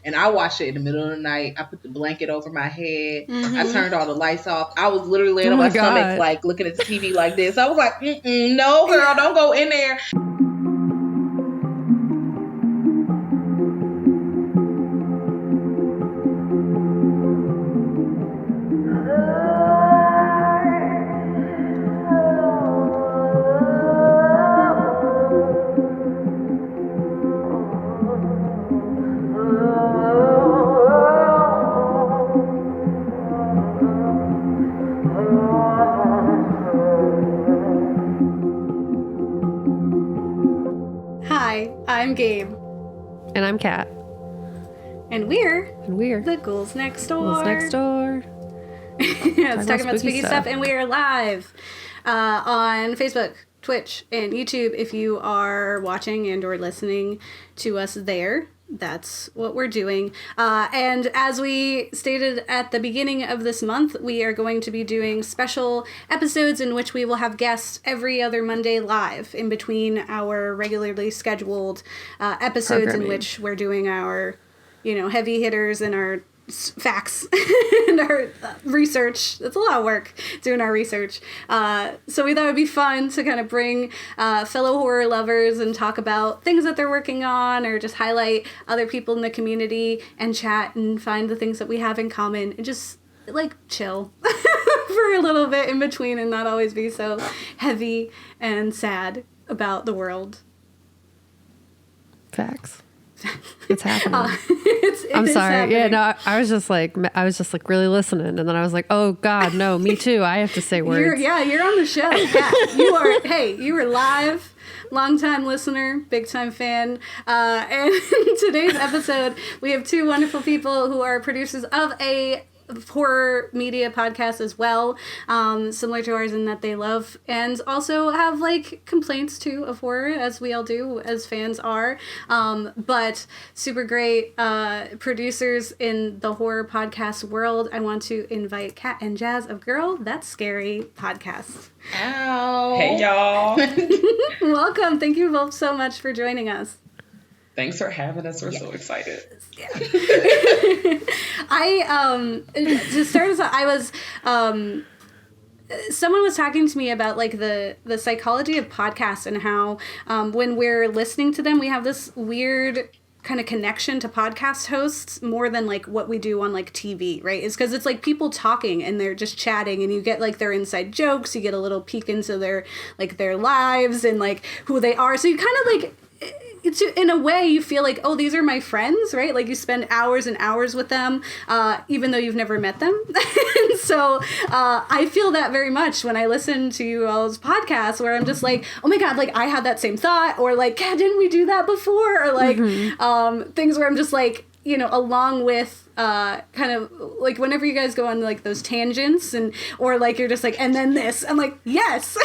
And I watched it in the middle of the night. I put the blanket over my head. I turned all the lights off. I was literally laying on my stomach, like looking at the TV like this. I was like, no, girl, don't go in there. I'm Gabe. And I'm Kat. And we're the Ghouls Next Door. Ghouls Next Door. It's talking about spooky stuff. And we are live on Facebook, Twitch, and YouTube. If you are watching and or listening to us there, that's what we're doing. And as we stated at the beginning of this month, we are going to be doing special episodes in which we will have guests every other Monday live in between our regularly scheduled episodes in which we're doing our, heavy hitters and our facts and our research. It's a lot of work doing our research. So we thought it would be fun to kind of bring fellow horror lovers and talk about things that they're working on, or just highlight other people in the community and chat and find the things that we have in common and just like chill for a little bit in between and not always be so heavy and sad about the world. Facts. It's happening. I'm sorry. Happening. Yeah, no, I was just like really listening, and then I was like, oh God, no, me too. I have to say words. You're on the show. Yeah, you are live. Long-time listener, big-time fan. And in today's episode, we have two wonderful people who are producers of a horror media podcast as well, similar to ours in that they love and also have like complaints too of horror, as we all do as fans are, but super great producers in the horror podcast world. I want to invite Kat and Jazz of Girl That's Scary podcast. Ow. Hey y'all. Welcome. Thank you both so much for joining us. Thanks for having us. We're so excited. Yeah. To start us off, I was, someone was talking to me about like the psychology of podcasts and how when we're listening to them, we have this weird kind of connection to podcast hosts more than like what we do on like TV, right? It's because it's like people talking and they're just chatting and you get like their inside jokes, you get a little peek into their lives and like who they are. So you kind of like, it's in a way you feel like, oh, these are my friends, right? Like you spend hours and hours with them, even though you've never met them. And so I feel that very much when I listen to you all's podcasts, where I'm just like, oh my God, like I had that same thought, or like, God, didn't we do that before? Or like things where I'm just like, along with kind of like whenever you guys go on like those tangents or like you're just like, and then this, I'm like, yes.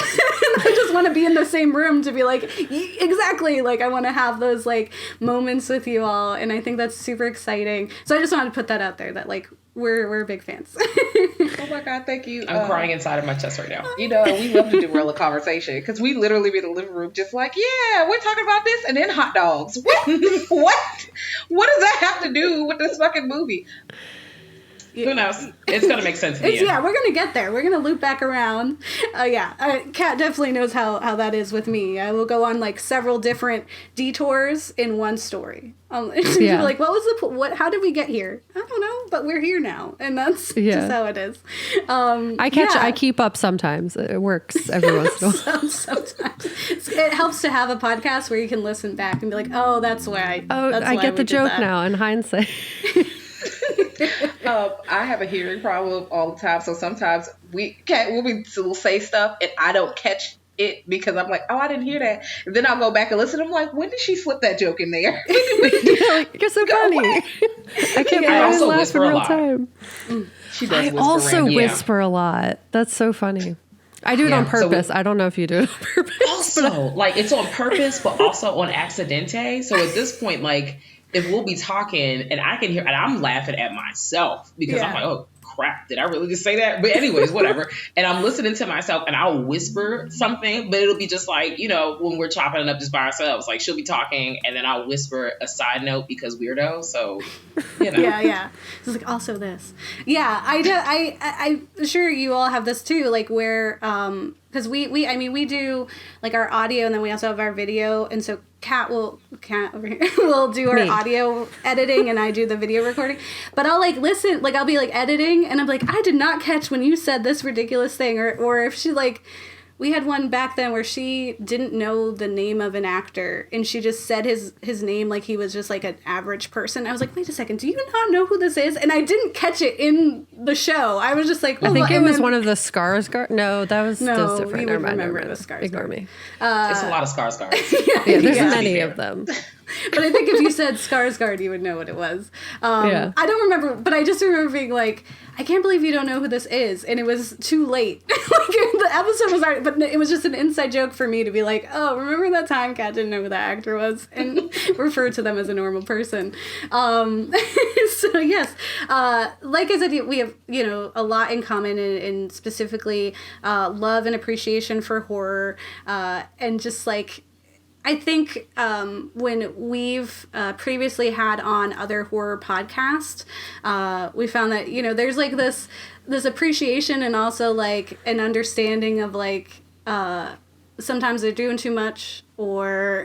I just want to be in the same room to be like, exactly, like I want to have those like moments with you all, and I think that's super exciting. So I just wanted to put that out there that like we're big fans. Oh my God, thank you. I'm crying inside of my chest right now. We love to do real conversation because we literally be in the living room just like, yeah, we're talking about this and then hot dogs. What does that have to do with this fucking movie? Who knows? It's going to make sense in the end. Yeah, we're going to get there. We're going to loop back around. Kat definitely knows how that is with me. I will go on like several different detours in one story. You're like, what was how did we get here? I don't know, but we're here now. And that's just how it is. I keep up sometimes. It works every once in a while. Sometimes. It helps to have a podcast where you can listen back and be like, oh, that's why. I get the joke now in hindsight. I have a hearing problem all the time, so sometimes we'll say stuff and I don't catch it because I'm like, oh, I didn't hear that. And then I'll go back and listen. I'm like, when did she slip that joke in there? You're so funny. I can't believe I laugh in real time. She does. I also whisper a lot. That's so funny. I do it on purpose. I don't know if you do it on purpose. Also, like it's on purpose, but also on accidente. So at this point, like if we'll be talking and I can hear, and I'm laughing at myself because I'm like, oh crap, did I really just say that? But anyways, whatever. And I'm listening to myself and I'll whisper something, but it'll be just like, you know, when we're chopping it up just by ourselves, like she'll be talking and then I'll whisper a side note because weirdo. So, you know. Yeah. It's like, also this. Yeah, I'm sure you all have this too, like where, because we do like our audio and then we also have our video. And so Kat over here will do our audio editing and I do the video recording. But I'll like listen, like I'll be like editing and I'm like, I did not catch when you said this ridiculous thing. Or if she like, we had one back then where she didn't know the name of an actor and she just said his name like he was just like an average person. I was like, wait a second, do you not know who this is? And I didn't catch it in the show. I was just like, well, I think it was one of the Skarsgård. No, that was different. You would remember the Skarsgård. Ignore me. It's a lot of Skarsgård. Yeah, there's many of them. But I think if you said Skarsgård, you would know what it was. I don't remember, but I just remember being like, I can't believe you don't know who this is. And it was too late. Like, the episode was already, but it was just an inside joke for me to be like, oh, remember that time Kat didn't know who that actor was? And refer to them as a normal person. So yes, like I said, we have, you know, a lot in common in specifically love and appreciation for horror and just like, I think when we've previously had on other horror podcasts, we found that, you know, there's like this appreciation and also like an understanding of like sometimes they're doing too much or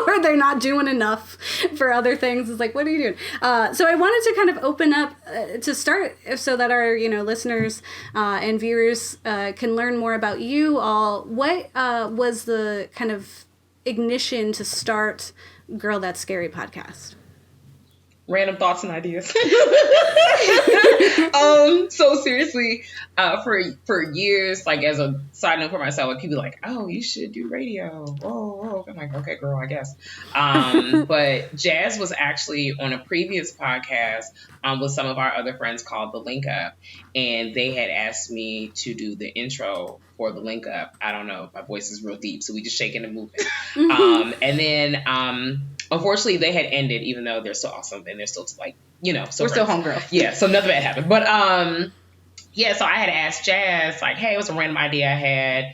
or they're not doing enough for other things. It's like, what are you doing? So I wanted to kind of open up to start so that our, you know, listeners and viewers can learn more about you all. What was the kind of ignition to start Girl That's Scary podcast? Random thoughts and ideas. So seriously, for years, like as a side note for myself, like people are like, oh, you should do radio. Oh, I'm like, okay, girl, I guess. But Jazz was actually on a previous podcast with some of our other friends called The Link Up, and they had asked me to do the intro for The Link Up. I don't know, my voice is real deep, so we just shaking and moving. And then unfortunately they had ended, even though they're so awesome and they're still like, you know, so we're still homegirls. Yeah, so nothing bad happened. But yeah, so I had asked Jazz, like, hey, it was a random idea I had.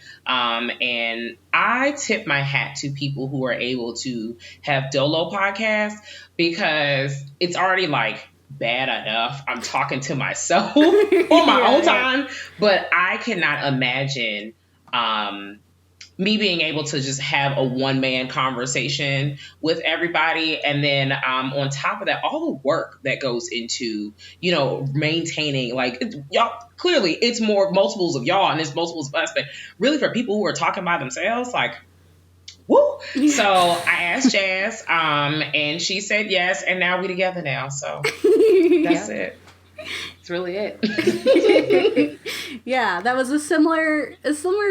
And I tip my hat to people who are able to have Dolo podcasts because it's already like bad enough I'm talking to myself on my own time, but I cannot imagine me being able to just have a one-man conversation with everybody. And then on top of that, all the work that goes into, you know, maintaining, like, y'all, clearly it's more multiples of y'all and it's multiples of us, but really for people who are talking by themselves, like, woo. So I asked Jazz and she said yes, and now we together now, so that's it. That's really it. Yeah, that was a similar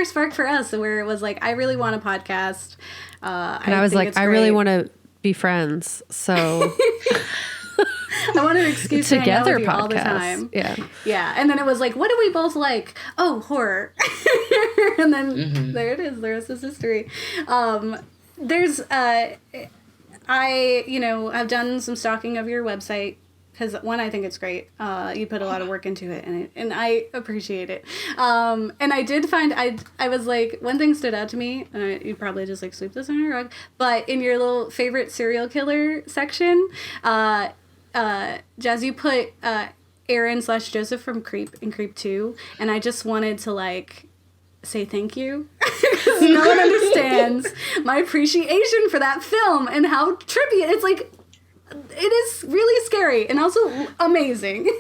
spark for us, where it was like, I really want a podcast. And I was like, I really want to be friends. So I wanted an excuse to hang out with you all the time. Yeah. Yeah. And then it was like, what do we both like? Oh, horror. And then there it is. The rest is history. There's, I, you know, I've done some stalking of your website. Because one, I think it's great. You put a lot of work into it, and I appreciate it. And I did find, I was like, one thing stood out to me, and you probably just like sweep this under your rug, but in your little favorite serial killer section, Jazz, you put Aaron/Joseph from Creep in Creep 2, and I just wanted to like say thank you. Because no one understands my appreciation for that film and how trippy it's like. It is really scary and also amazing.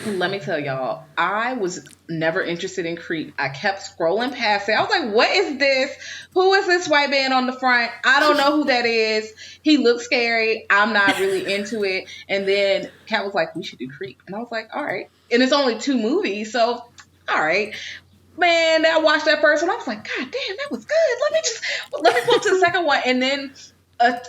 Let me tell y'all, I was never interested in Creep. I kept scrolling past it. I was like, what is this? Who is this white man on the front? I don't know who that is. He looks scary. I'm not really into it. And then Kat was like, we should do Creep. And I was like, all right. And it's only 2 movies, so all right. Man, I watched that first one. I was like, God damn, that was good. Let me pull to the second one. And then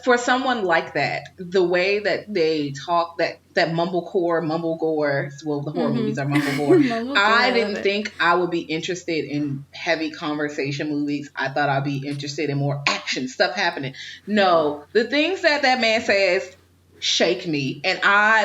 for someone like that, the way that they talk, that mumblecore, mumblegore, well, the horror movies are mumblegore. I didn't think I would be interested in heavy conversation movies. I thought I'd be interested in more action stuff happening. No, the things that man says, shake me. And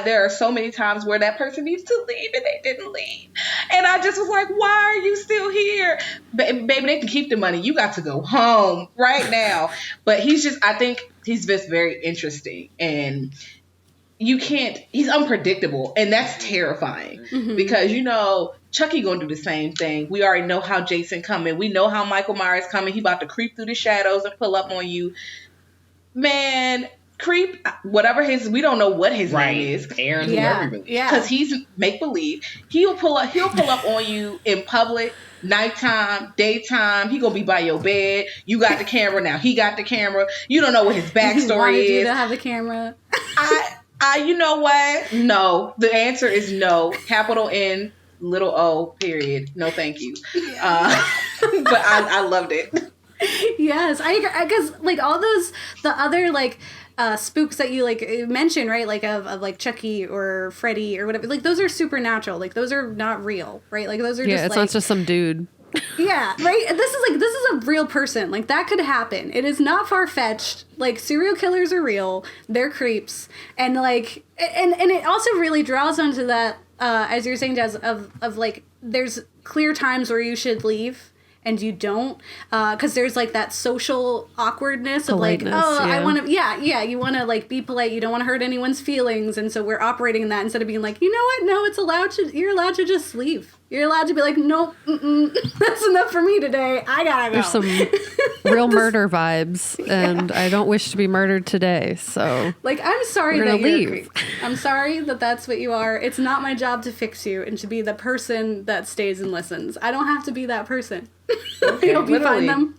there are so many times where that person needs to leave and they didn't leave. And I just was like, why are you still here? Baby, they can keep the money. You got to go home right now. But I think he's just very interesting. And he's unpredictable. And that's terrifying because, Chucky gonna do the same thing. We already know how Jason coming. We know how Michael Myers coming. He about to creep through the shadows and pull up on you. Man, creep, whatever we don't know what his name is. Aaron, whoever. Because he's make believe. He'll pull up on you in public, nighttime, daytime. He gonna be by your bed. You got the camera now. He got the camera. You don't know what his backstory is. You to have the camera. You know what? No. The answer is no. Capital N, little O, period. No, thank you. But I loved it. Yes, I guess like all those the other like spooks that you like mentioned, right? Like of like Chucky or Freddy or whatever. Like those are supernatural. Like those are not real, right? Like those are just it's not just some dude. Yeah, right. This is a real person. Like that could happen. It is not far fetched. Like serial killers are real. They're creeps, and like and it also really draws onto that as you're saying, Jazz, of like there's clear times where you should leave. And you don't, because there's like that social awkwardness of like, I want to, you want to like be polite. You don't want to hurt anyone's feelings, and so we're operating in that instead of being like, you know what? No, you're allowed to just leave. You're allowed to be like, nope, that's enough for me today. I gotta go. There's some real murder vibes, and I don't wish to be murdered today. So, like, I'm sorry that you're a creep. I'm sorry that that's what you are. It's not my job to fix you and to be the person that stays and listens. I don't have to be that person. Okay, I hope you find them.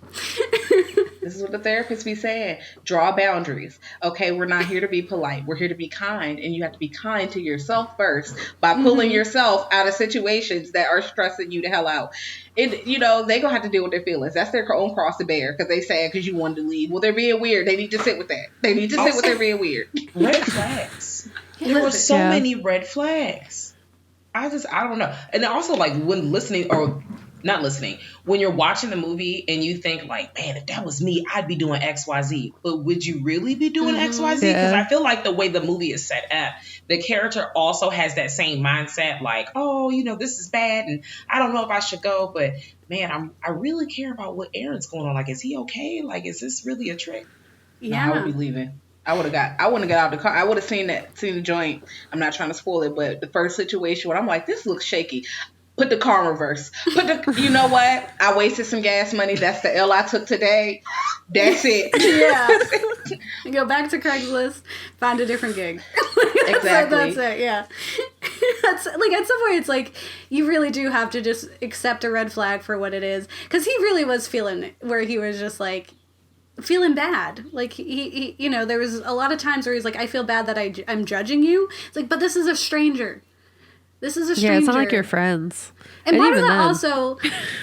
This is what the therapists be saying. Draw boundaries. Okay, we're not here to be polite. We're here to be kind, and you have to be kind to yourself first by pulling yourself out of situations that are stressing you the hell out. They gonna have to deal with their feelings. That's their own cross to bear because they sad because you wanted to leave. Well, they're being weird. They need to sit with that. They need to sit with their being weird. Red flags. There were so many red flags. I don't know. And also, like, when listening or not listening, when you're watching the movie and you think like, man, if that was me, I'd be doing XYZ. But would you really be doing XYZ? Because I feel like the way the movie is set up, the character also has that same mindset, like, oh, this is bad and I don't know if I should go, but man, I really care about what Aaron's going on. Like, is he okay? Like, is this really a trick? Yeah, no, I would be leaving. I wouldn't have got out of the car. I would have seen the joint. I'm not trying to spoil it, but the first situation when I'm like, this looks shaky. Put the car in reverse. You know what? I wasted some gas money. That's the L I took today. That's it. Yeah. You go back to Craigslist, find a different gig. Exactly. That's it. Yeah. That's like at some point it's like you really do have to just accept a red flag for what it is, because he really was feeling where he was just like feeling bad. Like he there was a lot of times where he's like, I feel bad that I'm judging you. It's like, but this is a stranger. This is a stranger. Yeah, it's not like your friends. And part of that also,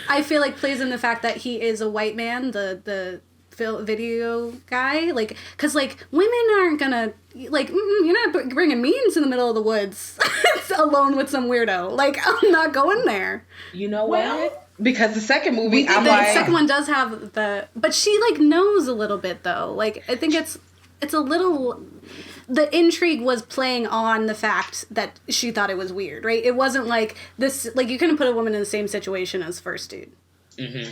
I feel like, plays in the fact that he is a white man, the video guy. Like, because, like, women aren't gonna, like, you're not bringing me into the middle of the woods alone with some weirdo. Like, I'm not going there. You know what? Because the second movie, the second one does have but she, like, knows a little bit, though. Like, I think it's a little... The intrigue was playing on the fact that she thought it was weird, right? It wasn't like this, like, you couldn't put a woman in the same situation as first dude. Mm-hmm.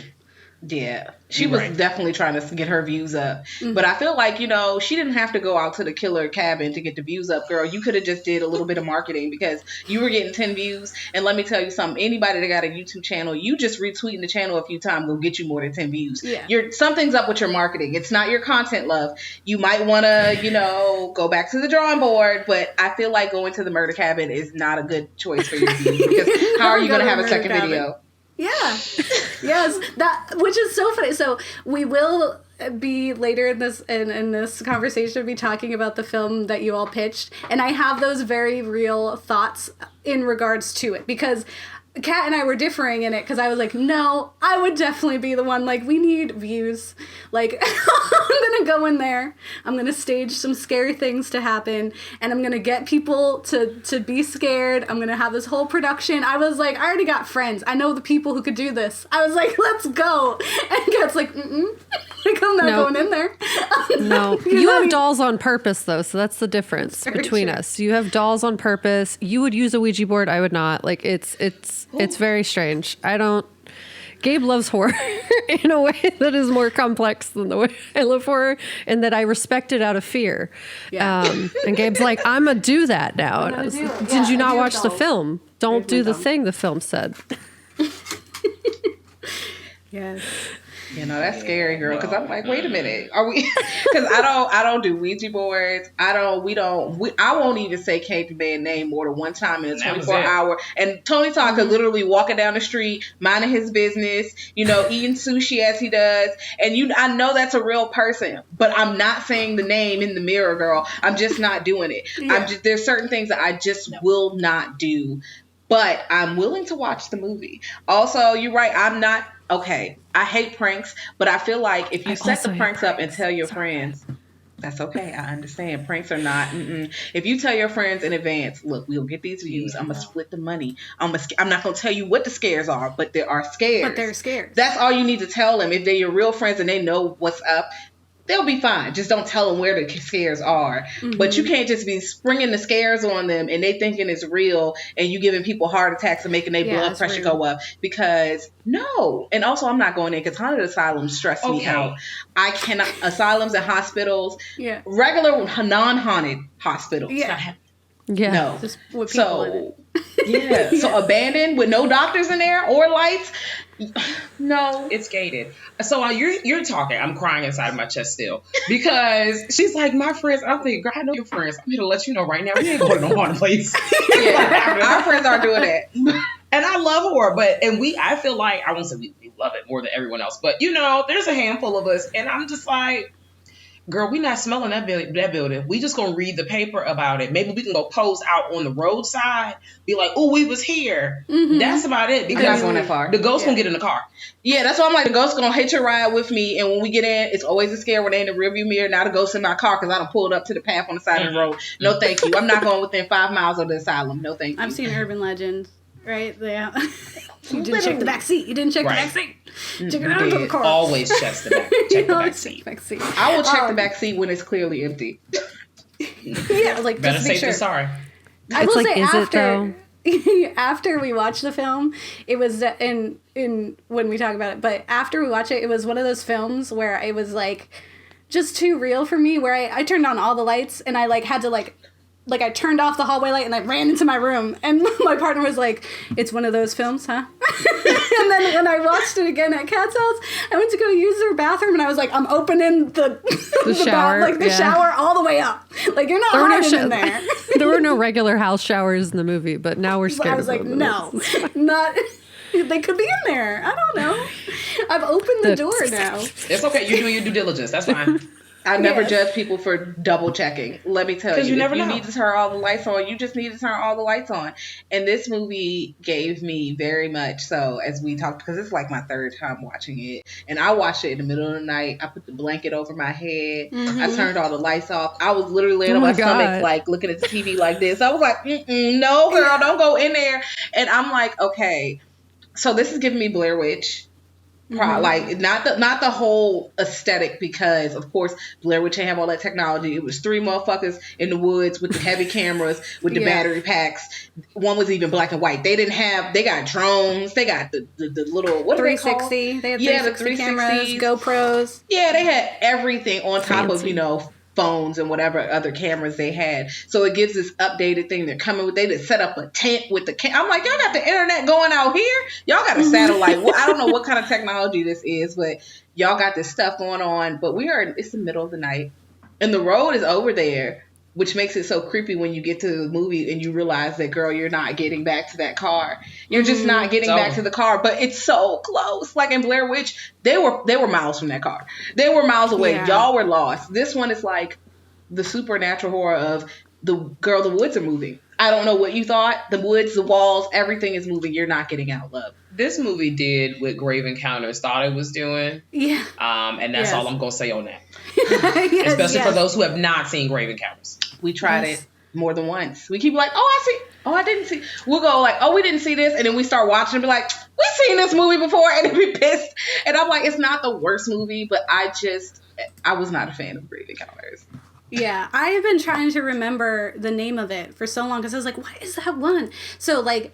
Yeah. She was definitely trying to get her views up. Mm-hmm. But I feel like, she didn't have to go out to the killer cabin to get the views up, girl. You could have just did a little bit of marketing because you were getting 10 views. And let me tell you something, anybody that got a YouTube channel, you just retweeting the channel a few times will get you more than 10 views. Yeah. Something's up with your marketing. It's not your content, love. You might want to, go back to the drawing board, but I feel like going to the murder cabin is not a good choice for your views because how are you going to have a second video? Yeah. Yes. Which is so funny. So we will be later in this conversation be talking about the film that you all pitched, and I have those very real thoughts in regards to it, because Kat and I were differing in it because I was like, no, I would definitely be the one. Like, we need views. Like, I'm going to go in there. I'm going to stage some scary things to happen. And I'm going to get people to be scared. I'm going to have this whole production. I was like, I already got friends. I know the people who could do this. I was like, let's go. And Kat's like, like, I'm not going in there. No. You have dolls on purpose, though. So that's the difference between us. You have dolls on purpose. You would use a Ouija board. I would not. Like, it's very strange. Gabe loves horror in a way that is more complex than the way I love horror, and that I respect it out of fear. Yeah. And Gabe's like, I'm going to do that now. Did you not watch the film? Don't do the thing the film said. Yes. You know, that's scary, girl. Because I'm like, wait a minute, are we? Because I don't do Ouija boards. I won't even say Kate Band name more than one time in a 24-hour. And Tony Talk could literally walking down the street, minding his business, you know, eating sushi as he does. And I know that's a real person, but I'm not saying the name in the mirror, girl. I'm just not doing it. Yeah. There's certain things that I just will not do. But I'm willing to watch the movie. Also, you're right. I'm not. Okay, I hate pranks, but I feel like if you set the pranks up and tell your friends, that's okay. I understand. Pranks are not. If you tell your friends in advance, look, we'll get these views. I'm going to split the money. I'm not going to tell you what the scares are, but there are scares. But they're scared. That's all you need to tell them. If they're your real friends and they know what's up, they'll be fine. Just don't tell them where the scares are. But you can't just be springing the scares on them and they thinking it's real and you giving people heart attacks and making their blood pressure go up. Because no. And also, I'm not going in because haunted asylums stress me out. I cannot. Asylums and hospitals. Yeah. Regular non-haunted hospitals. Yeah. No. Just with people in it. Yeah. So abandoned with no doctors in there or lights. No, it's gated. So you're talking. I'm crying inside of my chest still because she's like, my friends. I'm thinking, girl, I know your friends. I'm here to let you know right now. We ain't going to no haunted place. Yeah, our friends aren't doing that. And I love horror, I feel like I won't say we love it more than everyone else, but you know, there's a handful of us, and I'm just like, girl, we not smelling that building. We just gonna read the paper about it. Maybe we can go pose out on the roadside, be like, oh, we was here. That's about it. Because I'm not going that far. The ghost gonna get in the car. Yeah, that's why I'm like, the ghost gonna hitch a ride with me, and when we get in, it's always a scare when they in the rearview mirror. Now the ghost in my car because I done pulled up to the path on the side of the road. No, thank you. I'm not going within 5 miles of the asylum. No, thank you. I've seen urban legends. Right? Yeah. You didn't check the back seat. You didn't check the back seat. Check it out of the car. Always check the back seat. I will check the back seat when it's clearly empty. Yeah, like better just to be safe sure. than sorry. I will say after we watched the film, it was in when we talk about it, but after we watch it, it was one of those films where it was like just too real for me, where I turned on all the lights and I like had to like I turned off the hallway light and I ran into my room, and my partner was like, it's one of those films, huh? And then when I watched it again at Kat's house, I went to go use her bathroom and I was like, I'm opening the shower, shower all the way up. Like, you're not hiding in there. There were no regular house showers in the movie, but now we're scared. I was like, no, not. They could be in there. I don't know. I've opened the door now. It's okay. You're doing your due diligence. That's fine. I never judge people for double checking. Let me tell you, you never know. Need to turn all the lights on, you just need to turn all the lights on. And this movie gave me very much so, as we talked, because it's like my third time watching it. And I watched it in the middle of the night. I put the blanket over my head. I turned all the lights off. I was literally laying on my stomach, like looking at the TV like this. I was like, no, girl, don't go in there. And I'm like, okay. So this is giving me Blair Witch. Like not the whole aesthetic, because of course Blair Witch didn't have all that technology. It was 3 motherfuckers in the woods with the heavy cameras with the battery packs. One was even black and white. They got drones. They got the little, what 360. They had 360 cameras, GoPros. Yeah, they had everything on top of, you know, phones and whatever other cameras they had. So it gives this updated thing they're coming with. They just set up a tent with the I'm like, y'all got the internet going out here? Y'all got a satellite. Well, I don't know what kind of technology this is, but y'all got this stuff going on. But it's the middle of the night and the road is over there, which makes it so creepy when you get to the movie and you realize that, girl, you're not getting back to that car. You're just not getting back to the car, but it's so close. Like in Blair Witch, they were miles from that car. They were miles away. Yeah. Y'all were lost. This one is like the supernatural horror of the woods are moving. I don't know what you thought. The woods, the walls, everything is moving. You're not getting out, love. This movie did what Grave Encounters thought it was doing. Yeah. And that's all I'm going to say on that. Yes, Especially for those who have not seen Grave Encounters. We tried it more than once. We keep like, oh, I see. Oh, I didn't see. We'll go like, oh, we didn't see this. And then we start watching and be like, we've seen this movie before. And then be pissed. And I'm like, it's not the worst movie, but I was not a fan of Grave Encounters. Yeah, I have been trying to remember the name of it for so long because I was like, what is that one? So, like,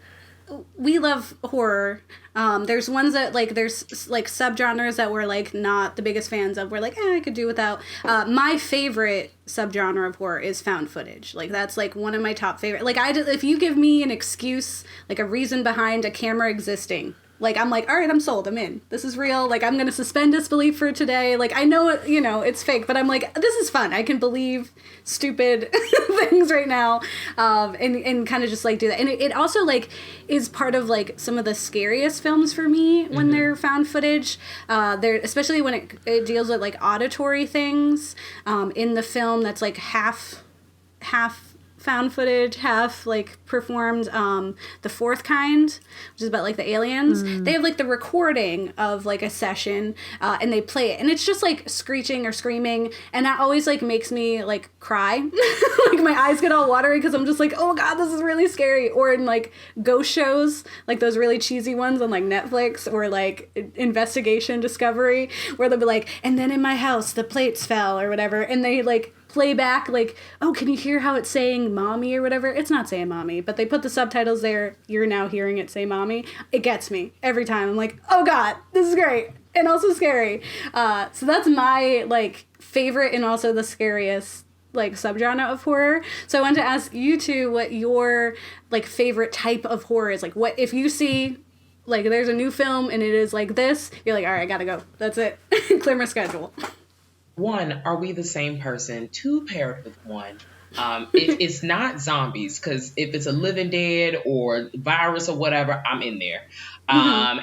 we love horror. There's ones that, like, there's, like, subgenres that we're, like, not the biggest fans of. We're like, I could do without. My favorite subgenre of horror is found footage. Like, that's, like, one of my top favorite. Like, if you give me an excuse, like, a reason behind a camera existing, like, I'm like, all right, I'm sold. I'm in. This is real. Like, I'm going to suspend disbelief for today. Like, I know, it's fake, but I'm like, this is fun. I can believe stupid things right now, and kind of just, like, do that. And it also, like, is part of, like, some of the scariest films for me when they're found footage. Especially when it deals with, like, auditory things in the film that's, like, half found footage, half, like, performed. The Fourth Kind, which is about, like, the aliens, they have, like, the recording of, like, a session, and they play it, and it's just, like, screeching or screaming, and that always, like, makes me, like, cry. Like, my eyes get all watery because I'm just like, oh god, this is really scary. Or in, like, ghost shows, like those really cheesy ones on, like, Netflix, or, like, Investigation Discovery, where they'll be like, and then in my house the plates fell, or whatever, and they, like, play back, like, oh, can you hear how it's saying mommy or whatever? It's not saying mommy, but they put the subtitles there. You're now hearing it say mommy. It gets me every time. I'm like, oh god, this is great and also scary. So that's my, like, favorite and also the scariest, like, subgenre of horror. So I wanted to ask you two what your, like, favorite type of horror is. Like, what if you see, like, there's a new film and it is like this, you're like, all right, I gotta go. That's it. Clear my schedule. One, are we the same person? Two, paired with one. If it's not zombies, because if it's a living dead or virus or whatever, I'm in there.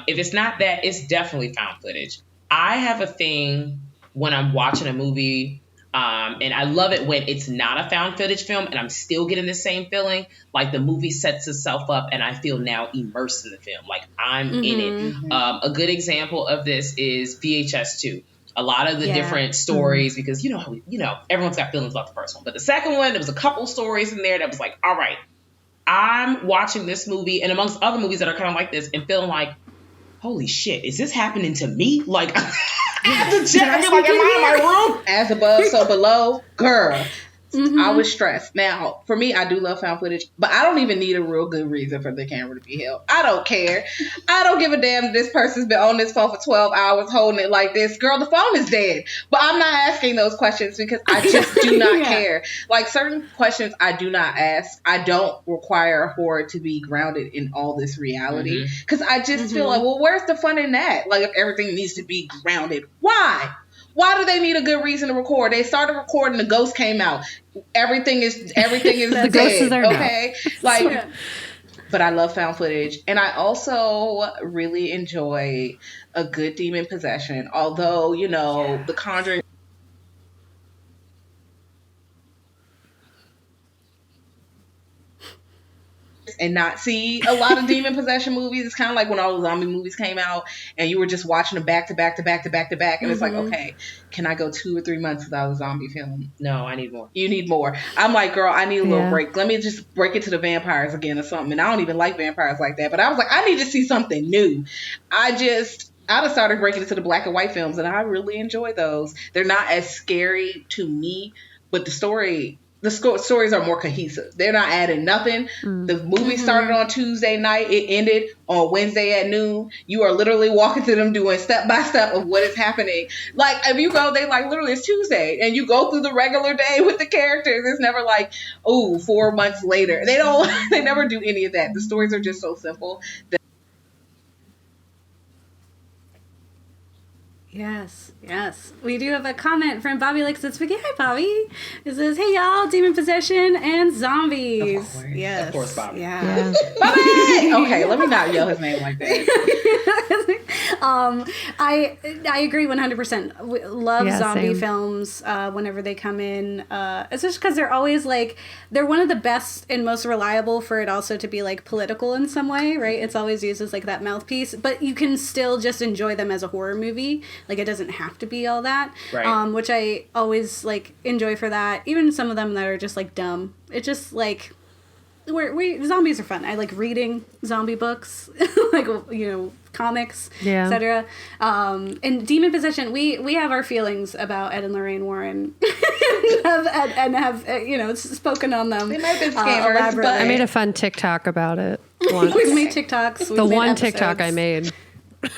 If it's not that, it's definitely found footage. I have a thing when I'm watching a movie, and I love it when it's not a found footage film and I'm still getting the same feeling. Like, the movie sets itself up and I feel now immersed in the film. Like, I'm in it. A good example of this is VHS 2. A lot of the different stories, because, everyone's got feelings about the first one. But the second one, there was a couple stories in there that was like, all right, I'm watching this movie, and amongst other movies that are kind of like this, and feeling like, holy shit, is this happening to me? Like, I have to check. I mean, like, am I in my room? As above, so below. Girl. I was stressed. Now, for me, I do love found footage, but I don't even need a real good reason for the camera to be held. I don't care. I don't give a damn if this person's been on this phone for 12 hours holding it like this. Girl, the phone is dead. But I'm not asking those questions because I just do not care. Like, certain questions I do not ask. I don't require horror to be grounded in all this reality because I just feel like, well, where's the fun in that? Like, if everything needs to be grounded, why? Why do they need a good reason to record? They started recording, the ghost came out. Everything is the dead, ghosts are okay? Like, but I love found footage. And I also really enjoy a good demon possession. Although, The Conjuring and not see a lot of demon possession movies. It's kind of like when all the zombie movies came out and you were just watching them back to back to back to back to back. And it's like, okay, can I go 2 or 3 months without a zombie film? No, I need more. You need more. I'm like, girl, I need a little break. Let me just break into the vampires again or something. And I don't even like vampires like that. But I was like, I need to see something new. I just started breaking into the black and white films, and I really enjoy those. They're not as scary to me, but the stories are more cohesive. They're not adding nothing. The movie started on Tuesday night. It ended on Wednesday at noon. You are literally walking through them doing step by step of what is happening. Like, if you go, they like, literally it's Tuesday. And you go through the regular day with the characters. It's never like, 4 months later. They never do any of that. The stories are just so simple. Yes, yes. We do have a comment from Bobby Likes It Spaghetti. Hi, Bobby. It says, hey, y'all, demon possession and zombies. Of course. Yes. Of course, Bobby. Yeah. Bobby! Okay, let me not yell his name like that. I agree 100%. Love zombie same. films whenever they come in. It's just because they're always like, they're one of the best and most reliable for it also to be like political in some way, right? It's always used as like that mouthpiece, but you can still just enjoy them as a horror movie. Like it doesn't have to be all that, Right. Which I always like enjoy for that. Even some of them that are just like dumb. It's just like, zombies are fun. I like reading zombie books, like, you know, comics, etc. And demon possession, we have our feelings about Ed and Lorraine Warren, and have you know, spoken on them. They might have been scammers, but I made a fun TikTok about it once. We've made TikToks. The one TikTok I made.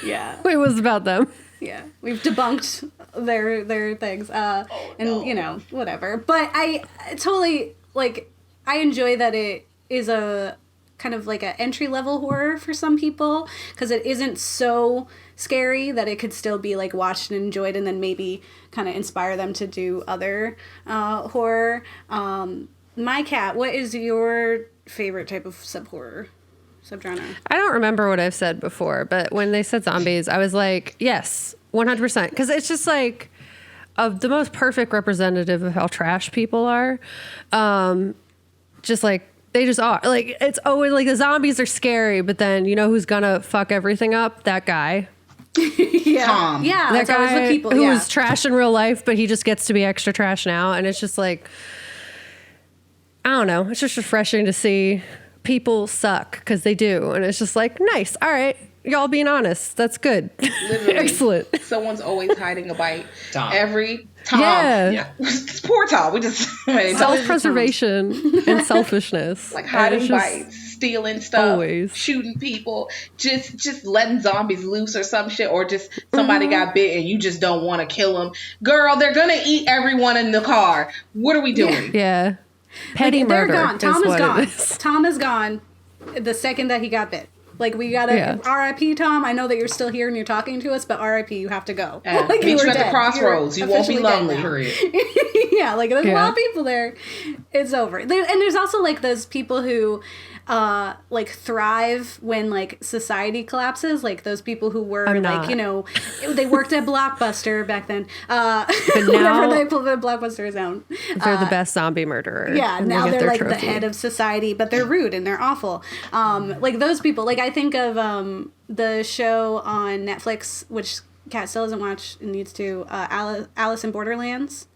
Yeah. It was about them. Yeah, we've debunked their things, and you know, whatever. But I totally like. I enjoy that it is a kind of like an entry level horror for some people because it isn't so scary that it could still be like watched and enjoyed, and then maybe kind of inspire them to do other horror. My cat, what is your favorite type of subgenre? I don't remember what I've said before, but when they said zombies, I was like, yes, 100%. Because it's just like the most perfect representative of how trash people are. Just like, they just are. Like, it's always like the zombies are scary, but then you know who's gonna fuck everything up? That guy. Yeah. Tom. Yeah, That that's always guy the people. who Yeah. was trash in real life, but he just gets to be extra trash now. And it's just like, I don't know. It's just refreshing to see people suck because they do. And it's just like, nice. All right. Y'all being honest. That's good. Literally. Excellent. Someone's always hiding a bite. Tom. Every Tom. Yeah. Poor Tom. We just Self-preservation and selfishness. like And hiding it's just- bites, stealing stuff, Always. shooting people, just letting zombies loose or some shit, or just somebody got bit and you just don't want to kill them. Girl, they're gonna eat everyone in the car. What are we doing? Yeah. Petty Like, they're murder. gone. Tom is is what gone. it is. Tom is gone the second that he got bit. Like, we gotta R.I.P. Tom. I know that you're still here and you're talking to us, but R.I.P. You have to go. Like, Meet you you were at the dead. crossroads. You're You won't be officially dead lonely. now. Period. Yeah, like there's a Yeah. lot of people there. It's over. And there's also like those people who like thrive when like society collapses. Like those people who were I'm like, not. you know, they worked at Blockbuster back then. But Whatever now they put Blockbuster is on. they're the best zombie murderer. Yeah, and they now get they're their like the trophy. head of society, but they're rude and they're awful. Like those people. Like I think of the show on Netflix, which Kat still doesn't watch and needs to. Alice in Borderlands.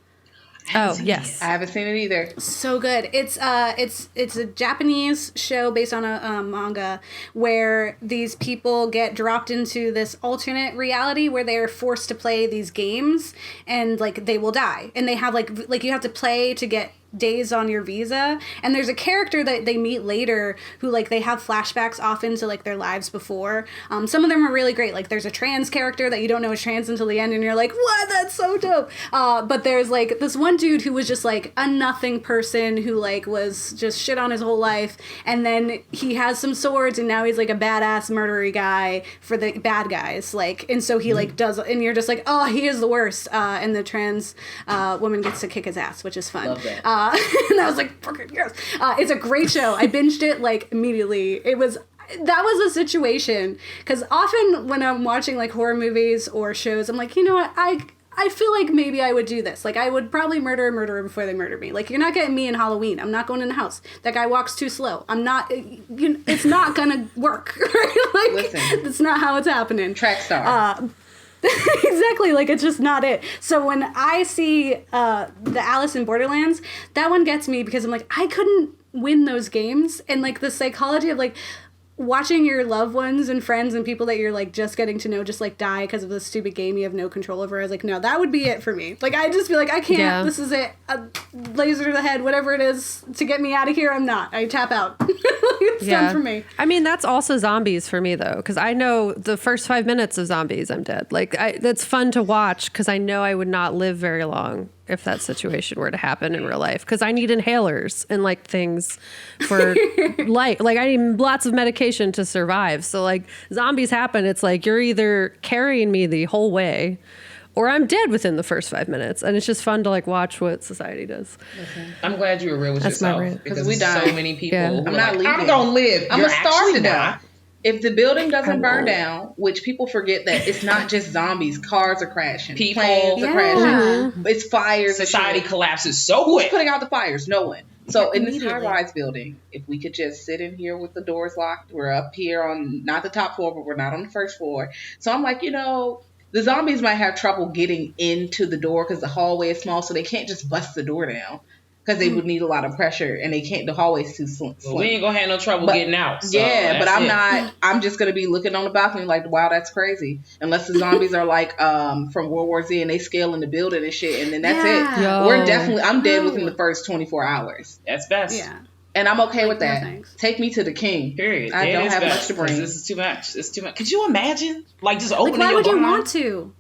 Oh, yes. I haven't seen it either. So good. It's a Japanese show based on a manga where these people get dropped into this alternate reality where they are forced to play these games and like they will die, and they have like you have to play to get days on your visa, and there's a character that they meet later who like they have flashbacks often to like their lives before. Some of them are really great. Like there's a trans character that you don't know is trans until the end, and you're like, what? That's so dope. But there's like this one dude who was just like a nothing person who like was just shit on his whole life, and then he has some swords, and now he's like a badass murdery guy for the bad guys. Like, and so he like does, and you're just like, oh, he is the worst. And the trans woman gets to kick his ass, which is fun. Love that. And I was like, fucking yes. It's a great show. I binged it like immediately. That was a situation because often when I'm watching like horror movies or shows, I'm like, you know what, I feel like maybe I would do this. Like I would probably murder a murderer before they murder me. Like you're not getting me in Halloween. I'm not going in the house. That guy walks too slow. I'm not. It's not gonna work. Right? Like Listen. that's not how it's happening. Track star. Exactly, like it's just not it. So when I see the Alice in Borderlands, that one gets me because I'm like, I couldn't win those games, and like the psychology of like watching your loved ones and friends and people that you're like just getting to know just like die because of this stupid game you have no control over. I was like, no, that would be it for me. Like I just feel like I can't. Yeah. This is it. A laser to the head, whatever it is to get me out of here. I'm not. I tap out. It's done for me. I mean, that's also zombies for me, though, because I know the first 5 minutes of zombies, I'm dead. Like, that's fun to watch because I know I would not live very long if that situation were to happen in real life, because I need inhalers and like things for life. Like I need lots of medication to survive. So like zombies happen. It's like you're either carrying me the whole way or I'm dead within the first 5 minutes. And it's just fun to like watch what society does. I'm glad you were real with That's my yourself rant. because We so dying. many people Yeah. who I'm are not like, leaving. I'm gonna live. I'm You're gonna starve actually to death. not. If the building doesn't burn won't. down, which people forget that it's not just zombies, cars are crashing, People. planes are crashing, it's fires. and Society shit. collapses so Who's quick. putting out the fires? No one. So in this Immediately. high-rise building, if we could just sit in here with the doors locked, we're up here on not the top floor, but we're not on the first floor. So I'm like, the zombies might have trouble getting into the door because the hallway is small, so they can't just bust the door down because they would need a lot of pressure, and they can't. The hallway's too slim. Well, we ain't gonna have no trouble But- getting out. So Yeah, but that's I'm it. not. I'm just gonna be looking on the balcony like, wow, that's crazy. Unless the zombies are like from World War Z and they scale in the building and shit, and then that's it. Yo. We're definitely. I'm dead No. within the first 24 hours, That's best. Yeah. and I'm okay with no that. thanks. Take me to the king. Period. I It don't is have best, much to 'cause bring. This is too much. It's too much. Could you imagine? Like just Like, opening why your would you behind? want to?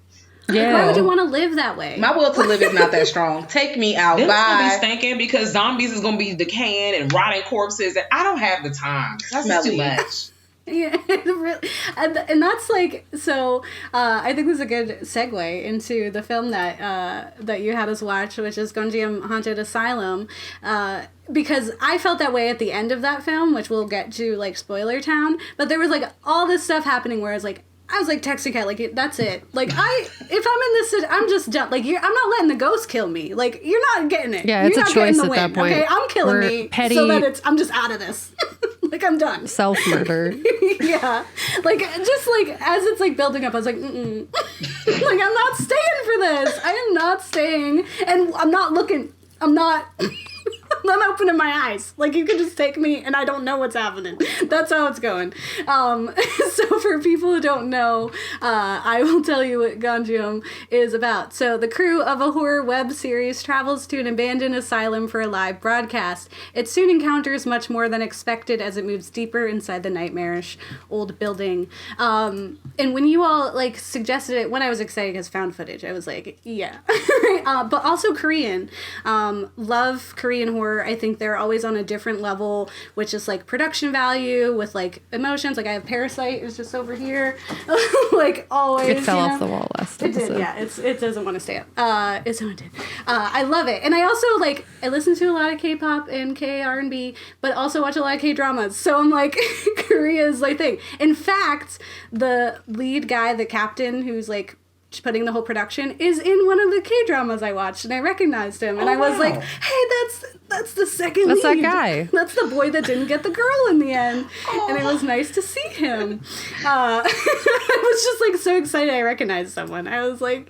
Yeah. Why would you want to live that way? My will to live is not that strong. Take me out. Then it's gonna be Bye. stinking because zombies is gonna be decaying and rotting corpses, and I don't have the time. That's just too Smelly. much. Yeah, it really, and that's like so. I think this is a good segue into the film that you had us watch, which is Gonjiam Haunted Asylum, because I felt that way at the end of that film, which we'll get to like spoiler town. But there was like all this stuff happening where I was like texting Kat, like, that's it. Like, if I'm in this, I'm just done. Like, I'm not letting the ghost kill me. Like, you're not getting it. Yeah, it's you're a not getting choice the at win, that point. Okay, I'm killing We're me petty- so that I'm just out of this. Like, I'm done. Self-murder. Yeah, like just like as it's like building up, I was like, mm-mm. Like I'm not staying for this. I am not staying, and I'm not looking. I'm not. I'm not opening my eyes. Like you can just take me, and I don't know what's happening. That's how it's going. So for people who don't know, I will tell you what Gonjiam is about. So the crew of a horror web series travels to an abandoned asylum for a live broadcast. It soon encounters much more than expected as it moves deeper inside the nightmarish old building. And when you all like suggested it, when I was excited because found footage, I was like, yeah. But also Korean. Love Korean horror. I think they're always on a different level, which is like production value with like emotions. Like I have Parasite is just over here, like always. It fell off the wall last It episode. did, yeah. It doesn't want to stay up. It's haunted. I love it, and I also like. I listen to a lot of K-pop and K-R&B, but also watch a lot of K-dramas. So I'm like, Korea is my thing. In fact, the lead guy, the captain, who's like putting the whole production, is in one of the K-dramas I watched, and I recognized him, and I was like, hey, that's the second That's that lead. guy. That's the boy that didn't get the girl in the end. And it was nice to see him. I was just like so excited I recognized someone. I was like,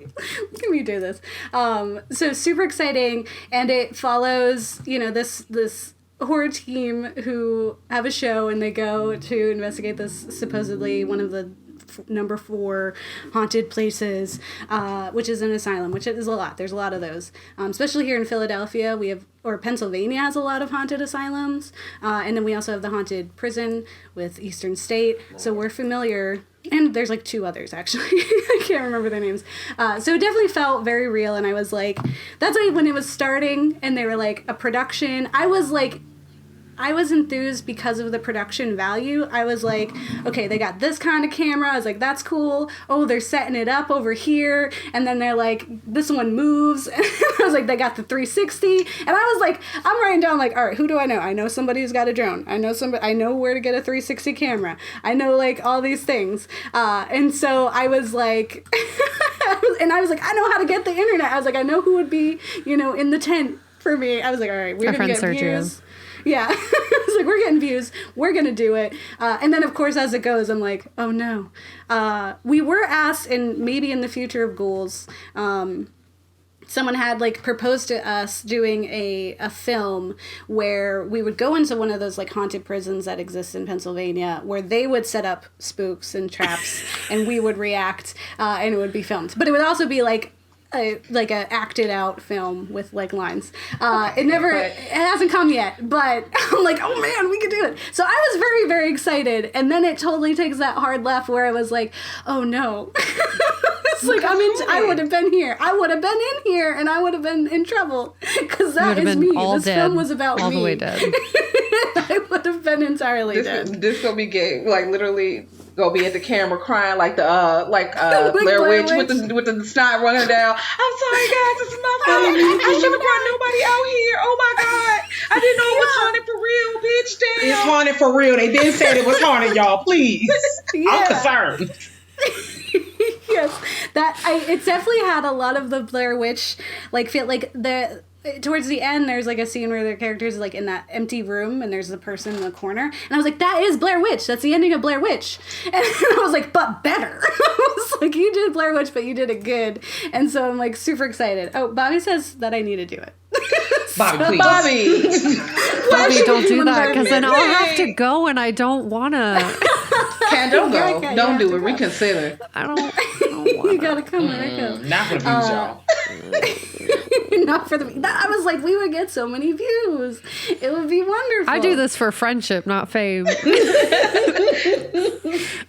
can we do this? So super exciting, and it follows, this horror team who have a show, and they go to investigate this supposedly one of the number 4 haunted places, which is an asylum, which is a lot. There's a lot of those, especially here in Philadelphia. Or Pennsylvania has a lot of haunted asylums, and then we also have the haunted prison with Eastern State. So we're familiar. And there's like 2 others, actually. I can't remember their names. So it definitely felt very real. And I was like, that's why when it was starting and they were like a production, I was enthused because of the production value. I was like, okay, they got this kind of camera. I was like, that's cool. Oh, they're setting it up over here. And then they're like, this one moves. And I was like, they got the 360. And I was like, I'm writing down like, all right, who do I know? I know somebody who's got a drone. I know where to get a 360 camera. I know like all these things. And so I was like, and I was like, I know how to get the internet. I was like, I know who would be, in the tent for me. I was like, all right, we're going to get views. Yeah. I was like, we're getting views. We're going to do it. And then, of course, as it goes, I'm like, oh, no. We were asked, and maybe in the future of Ghouls, someone had, like, proposed to us doing a film where we would go into one of those, like, haunted prisons that exist in Pennsylvania where they would set up spooks and traps and we would react and it would be filmed. But it would also be, like a acted out film with like lines. It hasn't come yet, but I'm like, oh man, we could do it. So I was very, very excited. And then it totally takes that hard left where I was like, oh no. was like, I would have been here. I would have been in here, and I would have been in trouble because that is me. This film was about all me. the way dead. I would have been entirely dead. This gonna be Gabe, like literally gonna be at the camera crying like the Blair Witch with the snot running down. I'm sorry guys, this is my fault. I should have brought nobody out here. Oh my god, I didn't know it was haunted for real, bitch. Damn, It's haunted for real. They didn't say it was haunted, y'all. Please, I'm concerned. Yes, it's definitely had a lot of the Blair Witch feel like towards the end there's like a scene where the characters like in that empty room and there's the person in the corner and I was like, that is Blair Witch, that's the ending of Blair Witch, and I was like, but better. I was like, you did Blair Witch but you did it good, and so I'm like super excited. Oh, Bobby says that I need to do it. Bobby, please. Bobby, don't do that because then I'll have to go and I don't want to. Don't go. Don't do it. Reconsider. I don't want You gotta come when I go. Not for the views, y'all. Not for the. I was like, we would get so many views. It would be wonderful. I do this for friendship, not fame.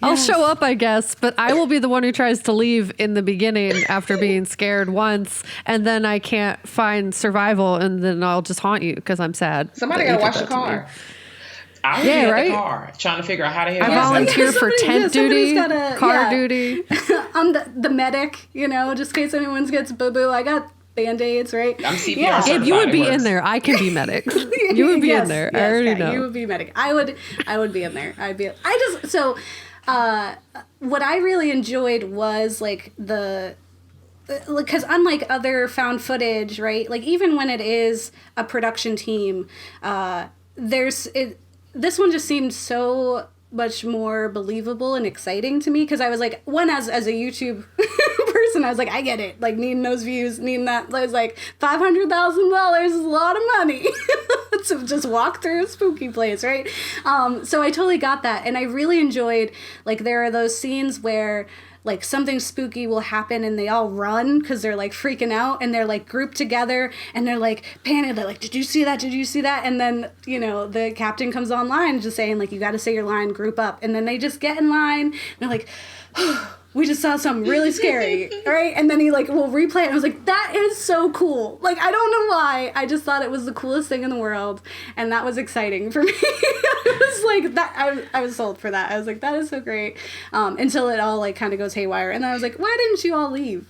I'll show up, I guess, but I will be the one who tries to leave in the beginning after being scared once, and then I can't find survival, and then I'll just haunt you because I'm sad. Somebody gotta wash the car. I was in the car trying to figure out how to hit. I volunteer for tent duty, car duty. I'm the medic, just in case anyone gets boo-boo. I got Band-Aids, right? I'm CPR certified. Gabe, you would be in there. I can be medic. You would be in there. I already know. You would be medic. I would be in there. What I really enjoyed was like because unlike other found footage, right? Like even when it is a production team, this one just seemed so much more believable and exciting to me because I was like, as a YouTube person, I was like, I get it, like needing those views, needing that. I was like, $500,000 is a lot of money to just walk through a spooky place, right? So I totally got that, and I really enjoyed like there are those scenes where like something spooky will happen and they all run because they're like freaking out and they're like grouped together and they're like panicked. They're like, did you see that? Did you see that? And then, the captain comes online just saying like, you got to say your line, group up. And then they just get in line and they're like, oh, we just saw something really scary, right? And then he like will replay it and I was like, that is so cool. Like, I don't know why. I just thought it was the coolest thing in the world. And that was exciting for me. It was like that. I was sold for that. I was like, that is so great. Until it all like kind of goes haywire. And then I was like, why didn't you all leave?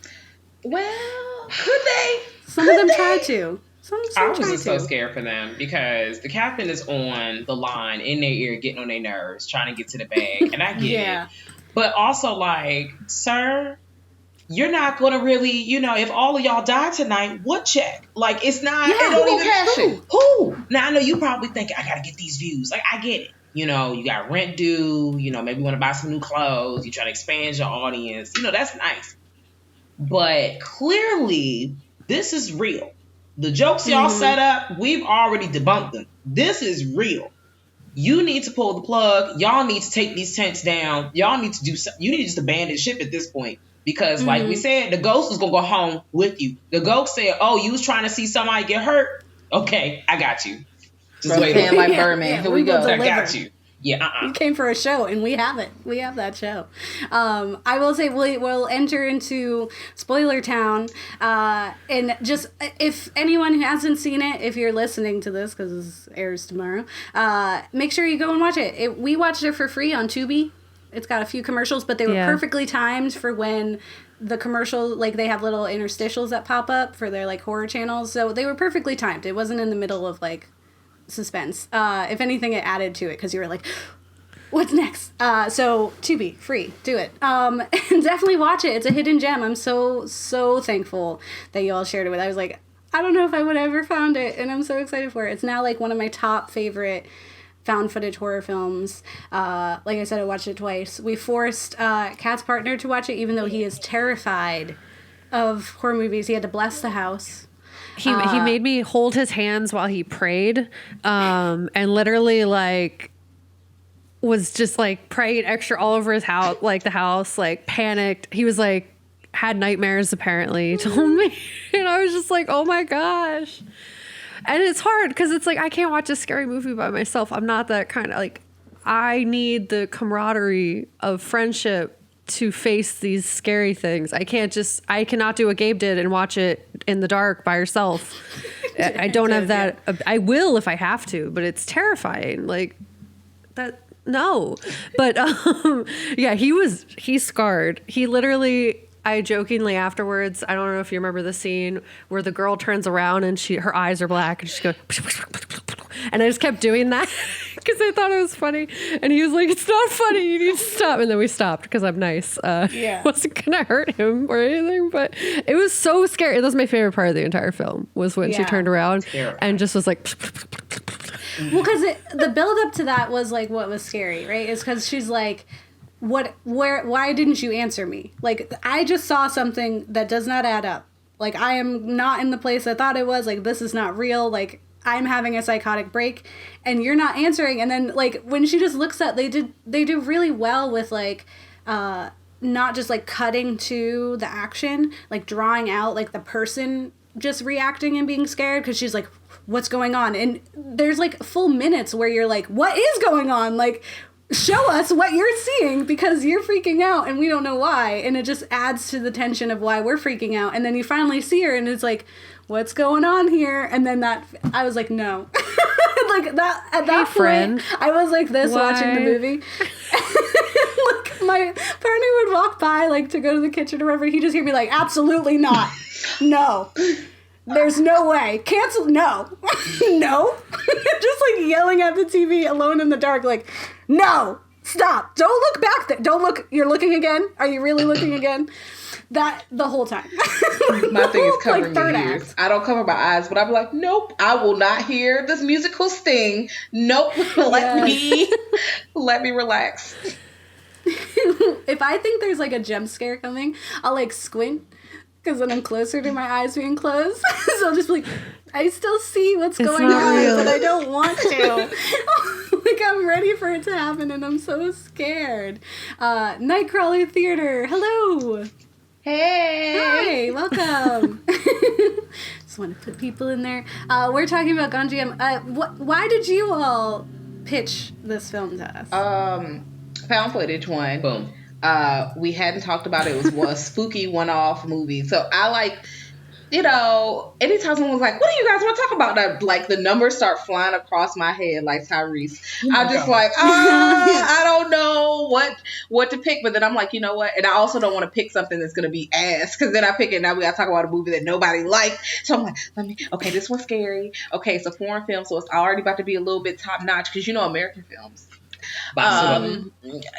Well, could they? Some of them tried to. I was just so scared for them because the captain is on the line in their ear, getting on their nerves, trying to get to the bag. And I get it. But also, like, sir, you're not going to really, if all of y'all die tonight, what check? Like, it's not. Yeah, who gonna cash it? Who? Now, I know you probably think, I got to get these views. Like, I get it. You got rent due. Maybe you want to buy some new clothes. You try to expand your audience. That's nice. But clearly, this is real. The jokes y'all set up, we've already debunked them. This is real. You need to pull the plug. Y'all need to take these tents down. Y'all need to do something. You need to just abandon ship at this point. Because like we said, the ghost is going to go home with you. The ghost said, oh, you was trying to see somebody get hurt? Okay, I got you. Just wait. Like Birdman. Here we go. I got you. Yeah, You came for a show, and we have it. We have that show. I will say we'll enter into Spoiler Town. And just, if anyone who hasn't seen it, if you're listening to this, because this airs tomorrow, make sure you go and watch it. We watched it for free on Tubi. It's got a few commercials, but they were perfectly timed for when the commercial, like they have little interstitials that pop up for their like horror channels. So they were perfectly timed. It wasn't in the middle of like suspense. If anything, it added to it because you were like, what's next? So Tubi, free, do it. And definitely watch it. It's a hidden gem. I'm so thankful that you all shared it with. I was like, I don't know if I would have ever found it, and I'm so excited for it. It's now like one of my top favorite found footage horror films. Like I said, I watched it twice. We forced Kat's partner to watch it, even though he is terrified of horror movies. He had to bless the house. He made me hold his hands while he prayed, and literally like was just like praying extra all over his house, like the house, like panicked. He was like had nightmares apparently. He told me, and I was just like, oh my gosh. And it's hard because it's like I can't watch a scary movie by myself. I'm not that kind of like. I need the camaraderie of friendship to face these scary things. I cannot do what Gabe did and watch it in the dark by herself. I don't have that. I will if I have to, but it's terrifying. Like that. No, but yeah, he's scarred. He literally, I jokingly afterwards, I don't know if you remember the scene where the girl turns around and her eyes are black and she goes, and I just kept doing that because I thought it was funny. And he was like, it's not funny, you need to stop. And then we stopped because I'm nice. Wasn't gonna hurt him or anything, but it was so scary. That was my favorite part of the entire film, was when she turned around and just was like, well, because the build up to that was like what was scary, right? It's because she's like, why didn't you answer me? Like, I just saw something that does not add up. Like, I am not in the place I thought I was. Like, this is not real. Like, I'm having a psychotic break and you're not answering. And then like when she just looks at, they do really well with like, not just like cutting to the action, like drawing out like the person just reacting and being scared. Cause she's like, what's going on? And there's like full minutes where you're like, what is going on? Like, show us what you're seeing because you're freaking out and we don't know why. And it just adds to the tension of why we're freaking out. And then you finally see her and it's like, what's going on here? And then I was like, no. Like that, at that point, I was like this watching the movie. Like my partner would walk by like to go to the kitchen or whatever. He'd just hear me like, absolutely not. No. There's no way. Cancel. No. No. Just like yelling at the TV alone in the dark. Like, no. Stop. Don't look back there. Don't look. You're looking again? Are you really looking again? That the whole time. My thing is covering like my ears. I don't cover my eyes, but I'm like, nope, I will not hear this musical sting. Nope. Let me relax. If I think there's like a jump scare coming, I'll like squint. Because then I'm closer to my eyes being closed. So I'll just be like, I still see what's going on, real. But I don't want to. Like, I'm ready for it to happen, and I'm so scared. Nightcrawler Theater, hello. Hey. Hi, welcome. Just want to put people in there. We're talking about Gonjiam. Why did you all pitch this film to us? Found footage one. Boom. We hadn't talked about it. It was a spooky one-off movie. So I like, you know, anytime someone was like, what do you guys want to talk about? That, like, the numbers start flying across my head like Tyrese. I'm just like, I don't know what to pick. But then I'm like, you know what? And I also don't want to pick something that's going to be ass. Because then I pick it. Now we got to talk about a movie that nobody liked. So I'm like, okay, this one's scary. Okay, it's a foreign film. So it's already about to be a little bit top-notch. Because, you know, American films.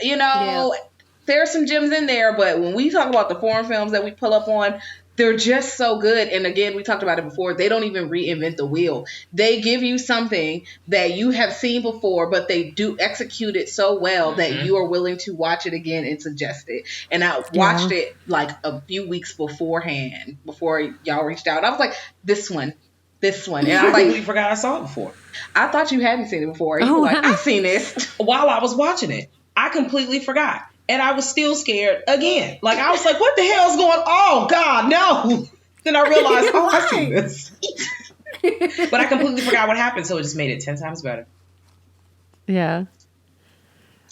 You know... Yeah. There are some gems in there, but when we talk about the foreign films that we pull up on, they're just so good. And again, we talked about it before. They don't even reinvent the wheel. They give you something that you have seen before, but they do execute it so well that you are willing to watch it again and suggest it. And I watched it like a few weeks beforehand, before y'all reached out. I was like, this one. And I completely forgot I saw it before. I thought you hadn't seen it before. You were like, I've seen this. While I was watching it, I completely forgot. And I was still scared again. Like, I was like, what the hell's going on? Oh, God, no. Then I realized, I've seen this. But I completely forgot what happened, so it just made it 10 times better. Yeah.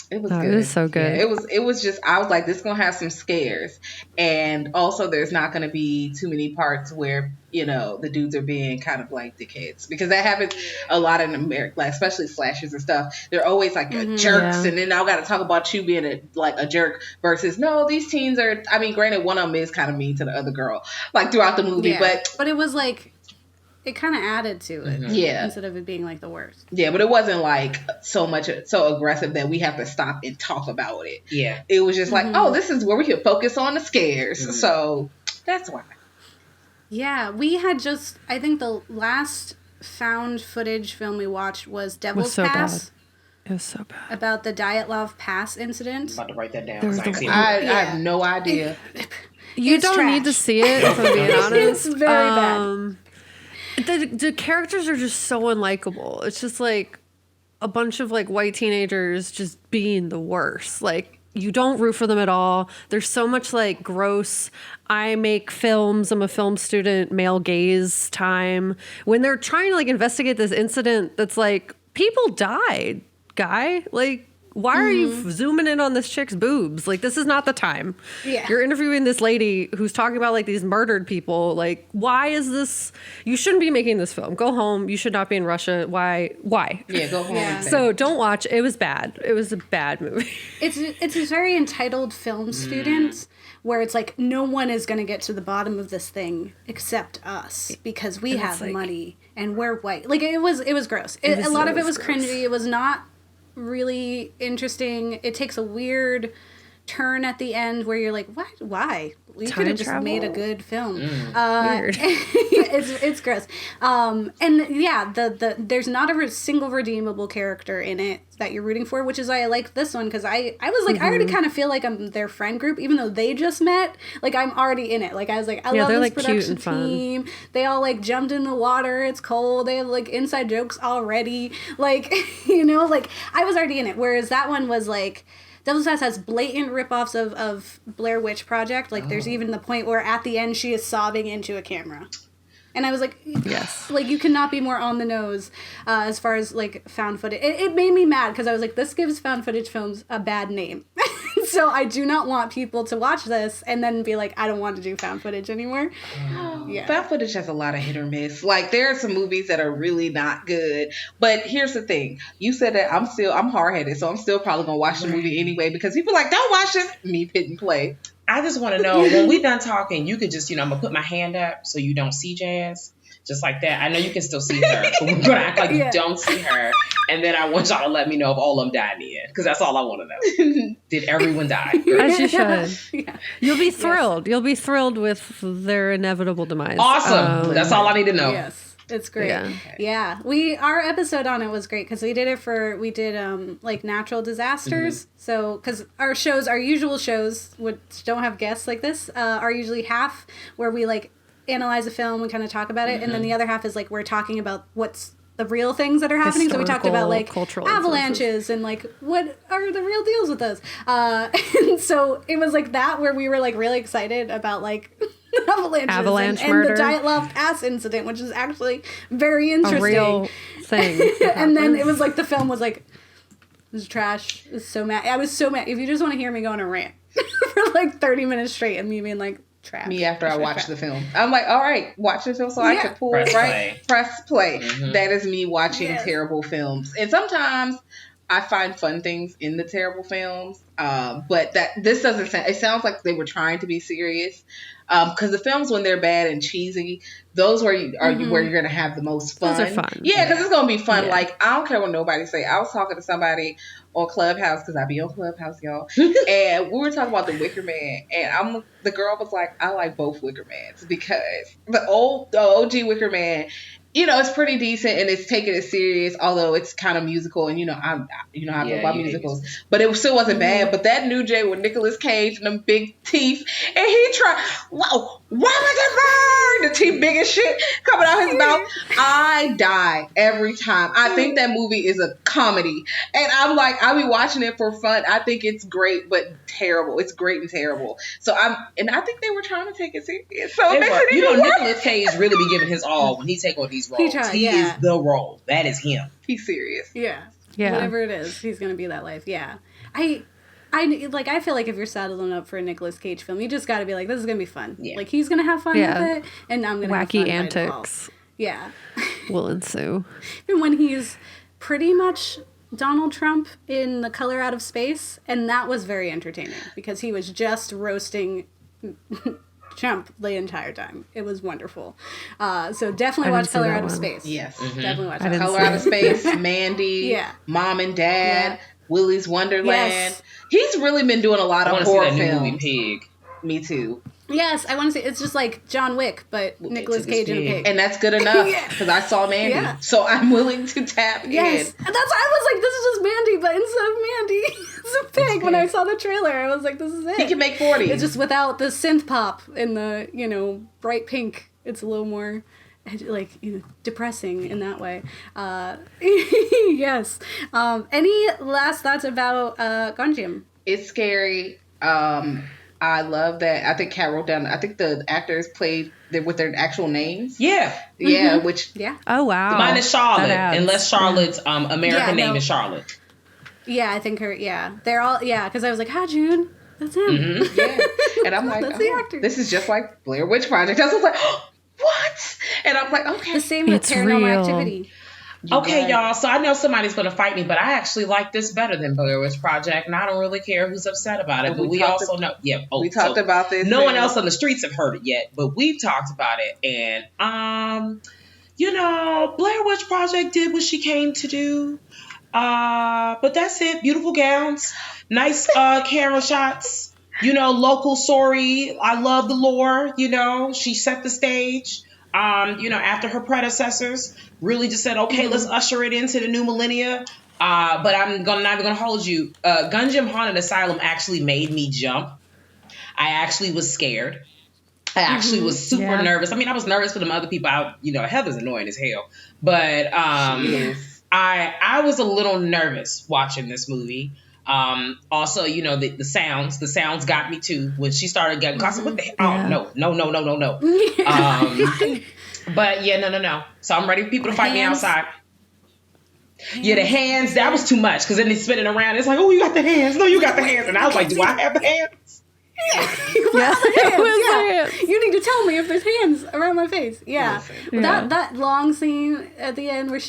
It was good. It was so good. Yeah, it was just, I was like, this is going to have some scares. And also there's not going to be too many parts where, you know, the dudes are being kind of like dickheads. Because that happens a lot in America, like, especially slashers and stuff. They're always like jerks. Yeah. And then I got to talk about you being a jerk versus, no, these teens are, I mean, granted, one of them is kind of mean to the other girl, like throughout the movie. Yeah. But it was like, it kind of added to it. Yeah. Instead of it being like the worst. Yeah, but it wasn't like so aggressive that we have to stop and talk about it. Yeah. It was just like, oh, this is where we can focus on the scares. So that's why. Yeah, we had just, I think the last found footage film we watched was Devil's Pass. Bad. It was so bad. About the Dyatlov Pass incident. I'm about to write that down. I have no idea. You don't need to see it, if I'm being honest. It's very bad. The characters are just so unlikable. It's just like a bunch of like white teenagers just being the worst. Like, you don't root for them at all. There's so much like gross, I make films, I'm a film student, male gaze time. When they're trying to like investigate this incident that's like, people died, guy. Like, why are you zooming in on this chick's boobs? Like, this is not the time. Yeah. You're interviewing this lady who's talking about like these murdered people. Like, why is this? You shouldn't be making this film. Go home. You should not be in Russia. Why? Yeah, go home. Yeah. So don't watch. It was bad. It was a bad movie. It's a very entitled film student where it's like, no one is going to get to the bottom of this thing except us because we have like, money and we're white. Like, it was gross. A lot of it was gross. cringy. It was not really interesting. It takes a weird turn at the end where you're like, what? Why? We could have just travel? made a good film. Weird. It's gross. And yeah, there's not a single redeemable character in it that you're rooting for, which is why I like this one, because I was like, I already kind of feel like I'm their friend group, even though they just met. Like, I'm already in it. Like, I was like, I love this like, cute production and fun. team. They all like jumped in the water. It's cold. They have like inside jokes already. Like, you know, like I was already in it. Whereas that one was like, Devil's House has blatant ripoffs of Blair Witch Project. Like, there's even the point where at the end she is sobbing into a camera. And I was like, Yes. like, you cannot be more on the nose as far as, like, found footage. It made me mad because I was like, this gives found footage films a bad name. So I do not want people to watch this and then be like, I don't want to do found footage anymore. Yeah. Found footage has a lot of hit or miss. Like, there are some movies that are really not good. But here's the thing. You said that I'm hard-headed, so I'm still probably going to watch the movie anyway because people are like, don't watch this. Me hit and play. I just want to know, when we done talking, you could just, I'm going to put my hand up so you don't see Jazz. Just like that. I know you can still see her, but we're going to act like you don't see her. And then I want y'all to let me know if all of them died in the end, because that's all I want to know. Did everyone die? As you should. Yeah. You'll be thrilled. You'll be thrilled with their inevitable demise. Awesome. That's all I need to know. Yes. It's great. Yeah. Yeah. Our episode on it was great because we did like natural disasters. So, because our usual shows, which don't have guests like this, are usually half where we like analyze a film and kind of talk about it. And then the other half is like, we're talking about what's the real things that are happening. So we talked about like cultural avalanches and like what are the real deals with those. And so it was like that where we were like really excited about like avalanche and murder. the giant loft ass incident, which is actually very interesting. A real thing. And then it was like the film was like, it was trash. I was so mad. I was so mad. If you just want to hear me go on a rant for like 30 minutes straight and me being like, trash. Me after I watch the film. I'm like, all right, watch the film so I can pull Press it, right? Press play. That is me watching Yes. terrible films. And sometimes I find fun things in the terrible films. But this doesn't sound, it sounds like they were trying to be serious. Because the films, when they're bad and cheesy, those where where you're going to have the most fun. Those are fun. Yeah, because it's going to be fun. Yeah. Like, I don't care what nobody say. I was talking to somebody on Clubhouse, because I be on Clubhouse, y'all. And we were talking about The Wicker Man. And the girl was like, I like both Wicker Mans. Because the OG Wicker Man, it's pretty decent and it's taking it serious, although it's kind of musical. And I feel about musicals. But it still wasn't bad. But that new J with Nicolas Cage and them big teeth, and he tried, wow, the teeth big as shit coming out his mouth. I die every time. I think that movie is a comedy. And I'm like, I'll be watching it for fun. I think it's great, but terrible. It's great and terrible. So I think they were trying to take it serious. So it makes it even worse. Nicolas Cage really be giving his all when he take on these roles. He is the role. That is him. He's serious. Yeah. Yeah. Whatever it is, he's going to be that life. Yeah. I feel like if you're saddling up for a Nicolas Cage film, you just got to be like, this is going to be fun. Yeah. Like, he's going to have fun with it, and I'm going to have fun. Wacky antics Yeah. will ensue. And when he's pretty much Donald Trump in The Color Out of Space, and that was very entertaining because he was just roasting Trump the entire time. It was wonderful. So definitely watch Color Out of Space. Yes. Definitely watch didn't that. Color Out of Space, Mandy, Mom and Dad, Willy's Wonderland. Yes. He's really been doing a lot I of want to see horror that new films. movie Pig. Me too. Yes, I want to say it's just like John Wick, but Nicolas Cage and a pig. And that's good enough because I saw Mandy. Yeah. So I'm willing to tap Yes, in. and that's why I was like, this is just Mandy, but instead of Mandy, it's a pig. When I saw the trailer, I was like, this is it. He can make 40. It's just without the synth pop and the bright pink. It's a little more like depressing in that way. Yes. Any last thoughts about Gonjiam? It's scary. I love that. I think Kat wrote down. I think the actors played with their actual names. Yeah. Yeah, which Yeah. Oh, wow. Mine is Charlotte, That adds. unless Charlotte's American name is Charlotte. Yeah, I think her. Yeah, they're all. Yeah, because I was like, "Hi, June." That's him. Mm-hmm. Yeah, and I'm like, That's the actor. This is just like Blair Witch Project. I was like, what? And I'm like, okay. The same with Paranormal real. Activity. Okay, y'all. So I know somebody's going to fight me, but I actually like this better than Blair Witch Project, and I don't really care who's upset about it. But we also know, we talked about this. No one else on the streets have heard it yet, but we've talked about it. And Blair Witch Project did what she came to do. But that's it. Beautiful gowns, nice camera shots. Local story. I love the lore. She set the stage. After her predecessors really just said, okay, let's usher it into the new millennia. But I'm not even gonna hold you. Gonjiam Haunted Asylum actually made me jump. I actually was scared. I actually was super nervous. I mean, I was nervous for them other people. Heather's annoying as hell. But I was a little nervous watching this movie. Also, the sounds. The sounds got me too. When she started getting caught, what the hell? Oh, no. But yeah, no. So I'm ready for people to fight me outside. Yeah, the hands, that was too much. Because then they spinning around. It's like, oh, you got the hands. No, you got the hands. And I was like, do I have the hands? You need to tell me if there's hands around my face. Yeah. That long scene at the end where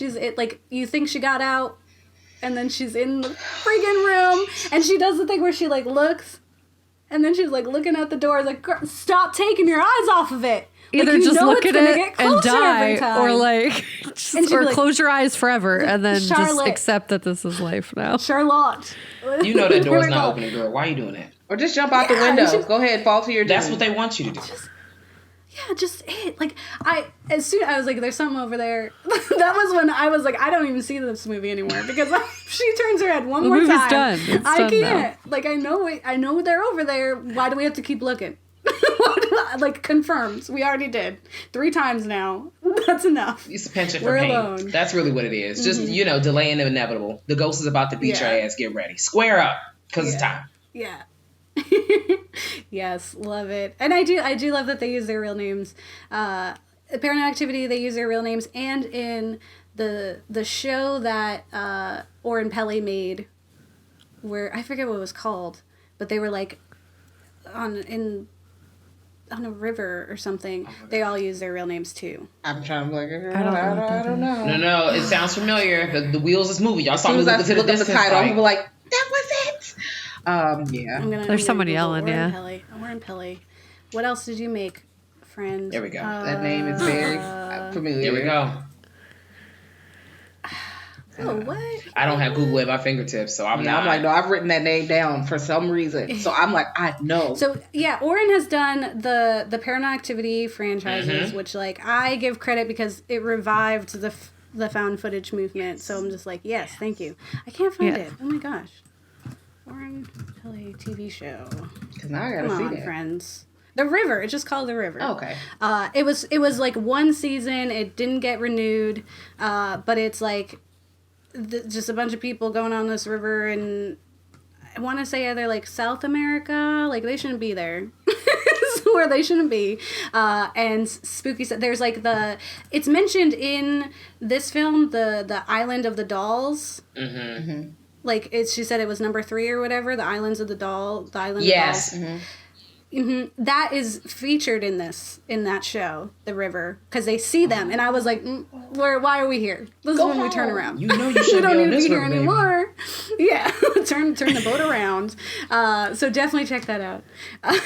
you think she got out and then she's in the friggin' room and she does the thing where she looks and then she's looking at the door like, stop taking your eyes off of it. Either just look at it and die or close your eyes forever and then just accept that this is life now. Charlotte. That door's not opening, girl. Why are you doing that? Or just jump out the window. Go ahead, fall to your doom. That's what they want you to do. Just it. As soon I was like, there's something over there. That was when I was like, I don't even see this movie anymore because she turns her head one more time. Done. I can't. I know they're over there. Why do we have to keep looking? Confirmed. We already did 3 times now. That's enough. It's a penchant for pain. Alone. That's really what it is. Just delaying the inevitable. The ghost is about to beat your ass. Get ready. Square up because it's time. Yeah. Yes, love it. And I do love that they use their real names. Paranormal Activity, they use their real names, and in the show that Oren Peli made, where I forget what it was called, but they were on a river or something. They all use their real names too. I'm trying to I don't know. No, it sounds familiar. The wheels is moving. Y'all saw me look at the title. I'm like, that was it. There's somebody yelling. Oren Peli. What else did you make, friend? There we go. That name is very familiar. There we go. Oh, what? I don't have Google at my fingertips, so I'm not. I'm like, no, I've written that name down for some reason. So I'm like, I know. So, yeah, Oren has done the Paranormal Activity franchises, which, I give credit because it revived the found footage movement. So I'm just like, yes, thank you. I can't find it. Oh, my gosh. Oren Peli TV show. Because now I got to see that. Friends. The River. It's just called The River. Oh, okay. It was 1 season. It didn't get renewed. But it's just a bunch of people going on this river, and I want to say either South America, they shouldn't be there. Where they shouldn't be. And spooky stuff. There's it's mentioned in this film, the Island of the Dolls. She said it was number 3 or whatever, the Islands of the Doll, the Island of Dolls. That is featured in that show, The River, because they see them, and I was like, why are we here? This is when we turn around. You should don't need to be here anymore. Yeah, turn the boat around. So definitely check that out. I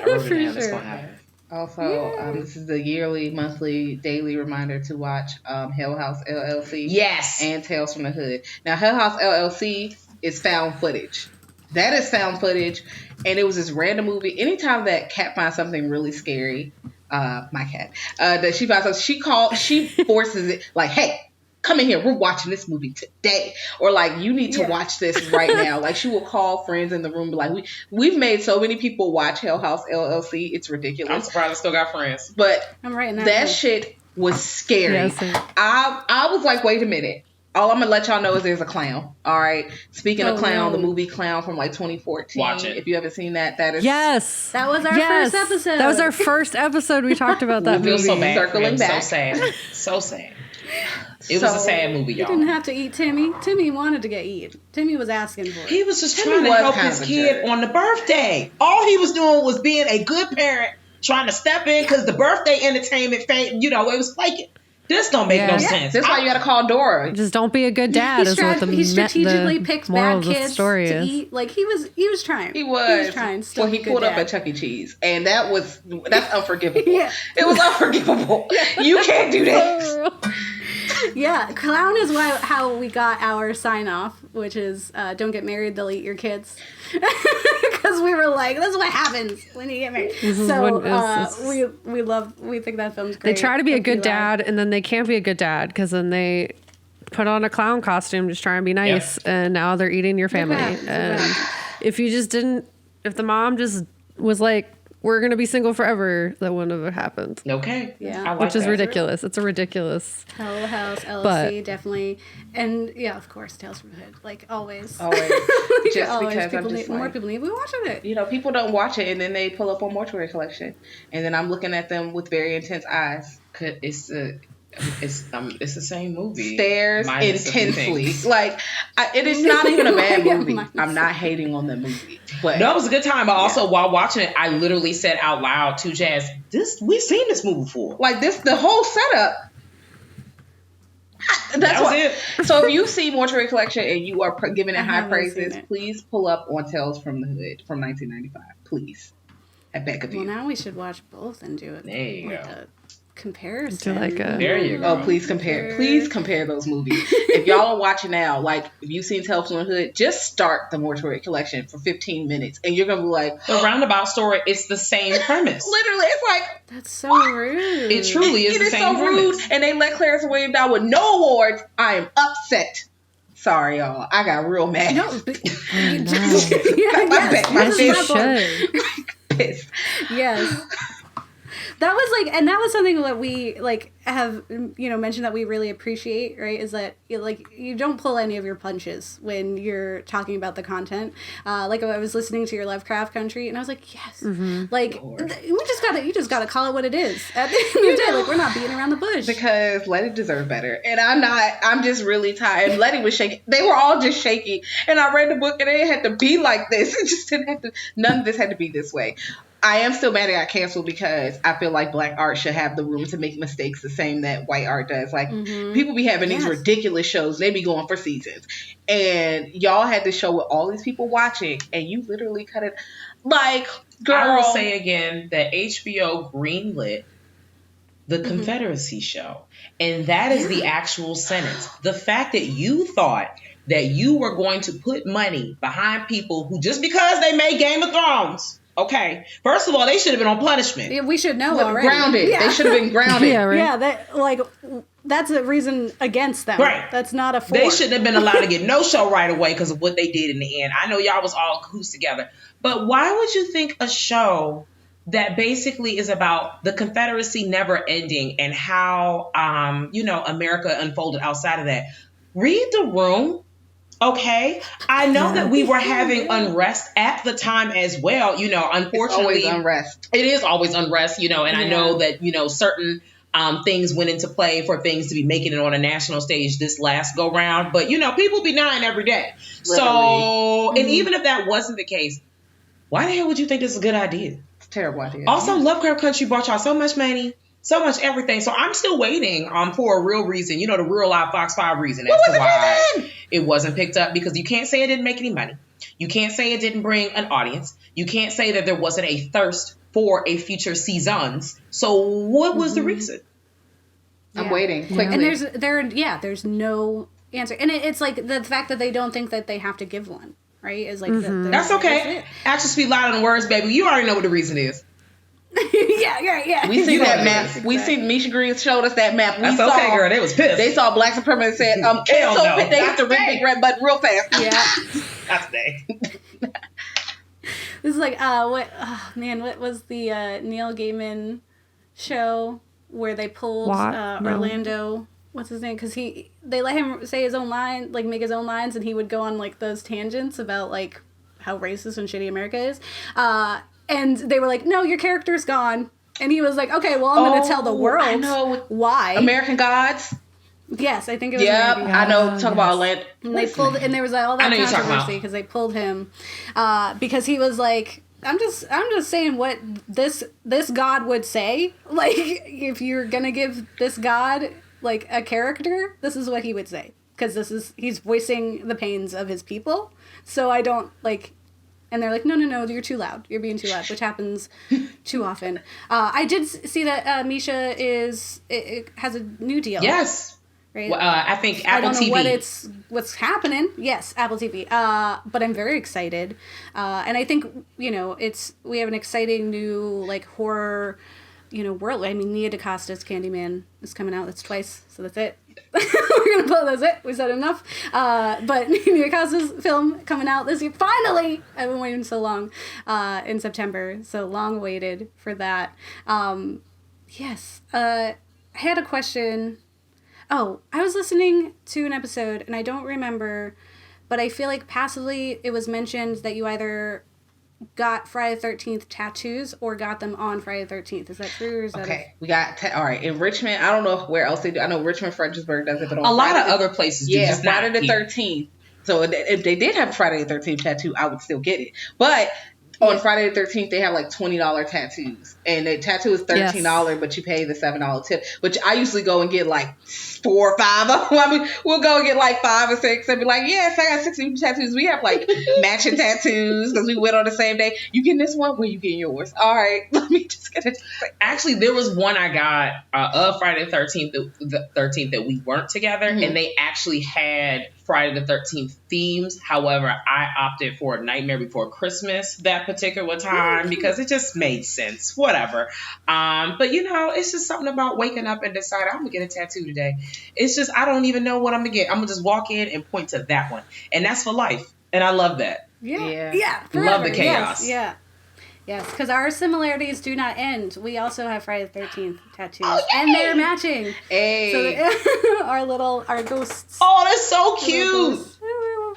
wrote it down. That's gonna happen. Also, this is the yearly, monthly, daily reminder to watch Hell House LLC. Yes. And Tales from the Hood. Now, Hell House LLC is found footage. That is found footage. And it was this random movie. Anytime that cat finds something really scary, my cat, that she finds something, she forces it, hey, come in here. We're watching this movie today. Or you need to watch this right now. She will call friends in the room, we've made so many people watch Hell House LLC. It's ridiculous. I'm surprised I still got friends. But I'm writing that shit was scary. Yeah, I was like, wait a minute. All I'm gonna let y'all know is there's a clown. All right. Speaking of clown, no. the movie Clown from like 2014. Watch it. If you haven't seen that, that is Yes. That was our first episode. That was our first episode. We talked about that I feel movie. so bad. Circling back. So sad. So sad. It was a sad movie, You y'all. didn't have to eat Timmy. Timmy wanted to get eaten. Timmy was asking for it. He was just Timmy trying to was help kind his of a kid jerk. on the birthday. All he was doing was being a good parent, trying to step in because the birthday entertainment, it was flaking. This don't make no sense. That's why you gotta call Dora. Just don't be a good dad. Is what He strategically the picked moral bad of the kids story to is. eat. Like he was trying. He was trying. Well, he pulled up at Chuck E. Cheese, and that's unforgivable. Yeah. It was unforgivable. You can't do that. Yeah, clown is how we got our sign off, which is don't get married, they'll eat your kids. Because we were like, this is what happens when you get married. So we think that film's great. They try to be a good dad, and then they can't be a good dad because then they put on a clown costume, just try and be nice, and now they're eating your family. And if the mom just was like, we're gonna be single forever, that wouldn't have happened. Okay. Yeah. I like Which is that. ridiculous. It's a ridiculous. Hell House, LLC, But- definitely. And yeah, of course, Tales from the Hood. Like always. Always. Just Always. because I'm People just more like, people need to be watching it. you know, people don't watch it, and then they pull up on Mortuary Collection, and then I'm looking at them with very intense eyes. It's the same movie. Stares minus a few intensely. things. Like, it is not even a bad Yeah, movie. minus I'm not hating on the movie. But No, it was a good time. But also, while watching it, I literally said out loud to Jazz, we've seen this movie before. like the whole setup. That was it. So if you see Mortuary Collection and you are giving it I high haven't praises, seen it. please pull up on Tales from the Hood from 1995. Please. At back of Well, you. now we should watch both and do it. There you like go. a comparison. Do like a- There you go. Oh, please compare those movies. If y'all are watching now, like if you've seen Tales from the Hood, just start the Mortuary Collection for 15 minutes and you're gonna be like, The roundabout story, it's the same premise. literally, it's like That's so rude. It truly is it the is same so rude. premise. And they let Clarence William die with no awards. I am upset. Sorry, y'all. I got real mad. No, but, I know. yeah, My yes, back- my this Yes, you is my fault. should. Pissed. Yes. That was like, and that was something that we like have, mentioned that we really appreciate, right? Is that you don't pull any of your punches when you're talking about the content. Like I was listening to your Lovecraft Country, and I was like, yes, like you just gotta call it what it is. At the end of the day, like we're not beating around the bush. Because Letty deserved better. And I'm just really tired. Letty was shaking. They were all just shaky. And I read the book and it had to be like this. It just didn't have to, none of this had to be this way. I am still mad it got canceled because I feel like black art should have the room to make mistakes the same that white art does. Like people be having these ridiculous shows. They be going for seasons. And y'all had this show with all these people watching and you literally cut it. Like, girl. I will say again that HBO greenlit the Confederacy show. And that is the actual sentence. The fact that you thought that you were going to put money behind people who just because they made Game of Thrones, okay, first of all, they should have been on punishment. Yeah, we should know already. Grounded. Yeah. They should have been grounded. Yeah, right. Yeah, that's a reason against them. Right. That's not a for. They shouldn't have been allowed to get no show right away because of what they did in the end. I know y'all was all cahoots together. But why would you think a show that basically is about the Confederacy never ending and how, America unfolded outside of that? Read the room. Okay. I know that we were having unrest at the time as well. Unfortunately, It's always unrest. it is always unrest, and I know that, certain things went into play for things to be making it on a national stage this last go round. But, people be dying every day. So, and even if that wasn't the case, why the hell would you think this is a good idea? It's a terrible idea. Also, Lovecraft Country brought y'all so much money, so much everything. So I'm still waiting for a real reason, the real live Fox 5 reason as to why it wasn't picked up. Because you can't say it didn't make any money. You can't say it didn't bring an audience. You can't say that there wasn't a thirst for a future seasons. So what was the reason? I'm waiting quickly. And there's no answer. And it's like the fact that they don't think that they have to give one, right? Is like That's okay. Actions speak louder than words, baby. You already know what the reason is. yeah. We see You that know map. exactly. We see Misha Green showed us that map. We That's saw, okay, girl. They was pissed. They saw black supremacy and said, cancel. no. They have to ring the red button real fast. Yeah. That's they. This is like what was the Neil Gaiman show where they pulled What? No. Orlando what's his name? Because they let him say his own line, like make his own lines, and he would go on like those tangents about like how racist and shitty America is. And they were like, no, your character's gone. And he was like, okay, well, I'm going to tell the world I know. why. American Gods. Yes, I think it was. Yep, American I know. Gods. Talk about Atlanta. And they pulled, and there was all I that know you're talking controversy because they pulled him because he was like, I'm just saying what this god would say. Like, if you're gonna give this god like a character, this is what he would say, because he's voicing the pains of his people. So I don't like. And they're like, no, you're too loud. You're being too loud, which happens too often. I did see that Misha has a new deal. Yes. Right? Well, I think Apple I don't know TV. what's happening. Yes, Apple TV. But I'm very excited. And I think, we have an exciting new, like, horror, world. I mean, Nia DaCosta's Candyman is coming out. That's twice, so that's it. We're gonna pull that's it. We said enough. But Nia DaCosta's film coming out this year. Finally! I've been waiting so long. In September. So long waited for that. Yes. I had a question. Oh, I was listening to an episode, and I don't remember, but I feel like passively it was mentioned that you either got Friday the 13th tattoos or got them on Friday the 13th. Is that true, or is that Okay, we got all right in Richmond. I don't know where else they do. I know Richmond, Fredericksburg does it, but on A lot Friday of other places do. yeah, Just not Friday the here. 13th. So if they did have a Friday the 13th tattoo, I would still get it. But on Friday the 13th, they have like $20 tattoos, and the tattoo is $13, but you pay the $7 tip. Which I usually go and get like 4 or 5 of them. I mean, we'll go and get like 5 or 6 and be like, yes, I got 60 tattoos. We have like matching tattoos because we went on the same day. You getting this one? Where you getting yours? All right, let me just get it. Actually, there was one I got of Friday the 13th that we weren't together, and they actually had Friday the 13th themes. However, I opted for Nightmare Before Christmas that particular time because it just made sense. Whatever. But it's just something about waking up and deciding I'm gonna get a tattoo today. It's just I don't even know what I'm gonna get. I'm gonna just walk in and point to that one, and that's for life. And I love that. Yeah. Love the chaos. Yes, because our similarities do not end. We also have Friday the 13th tattoos, and they're matching. Hey, so our ghosts. Oh, that's so cute.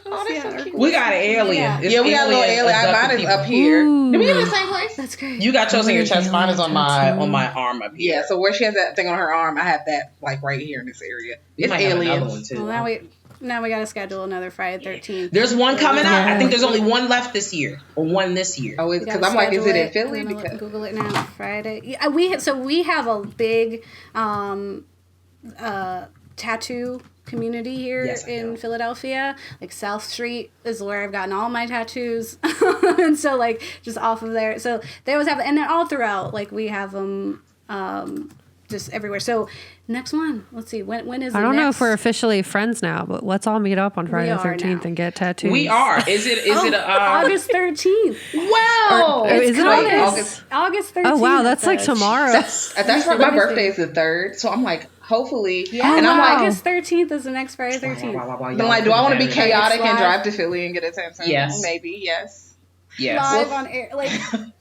Oh, that's so cute. We got an alien. Yeah. It's Yeah, we got a little alien. Mine is up here. Ooh. Did we have the same place? That's great. You got yours on your chest. Mine is on Tattoo. my arm up here. Yeah, so where she has that thing on her arm, I have that like right here in this area. You It's might have another aliens. one too. Well, now we got to schedule another Friday the 13th. There's one coming out. I Yeah. think there's only one left this year, or one this year. Oh, We because gotta I'm like, is schedule it in Philly? I'm gonna Because Google it now. Friday. Yeah, we have a big tattoo community here Yes, I in know. Philadelphia. Like South Street is where I've gotten all my tattoos, and so like just off of there. So they always have, and they're all throughout. Like we have them just everywhere. So next one, let's see, when is I it don't know next? if we're officially friends now, but let's all meet up on Friday the are 13th now. and get tattoos. We are. Is it? August 13th. wow, Is it August 13th. Oh wow, that's like It's tomorrow. that's right. My birthday is the 3rd, so I'm like, hopefully. Yeah, and I'm like, August 13th is the next Friday 13th. I'm like, do I want to be chaotic and live. drive to Philly and get a tattoo? Yes. Maybe. Yes. Yes. Live on air, like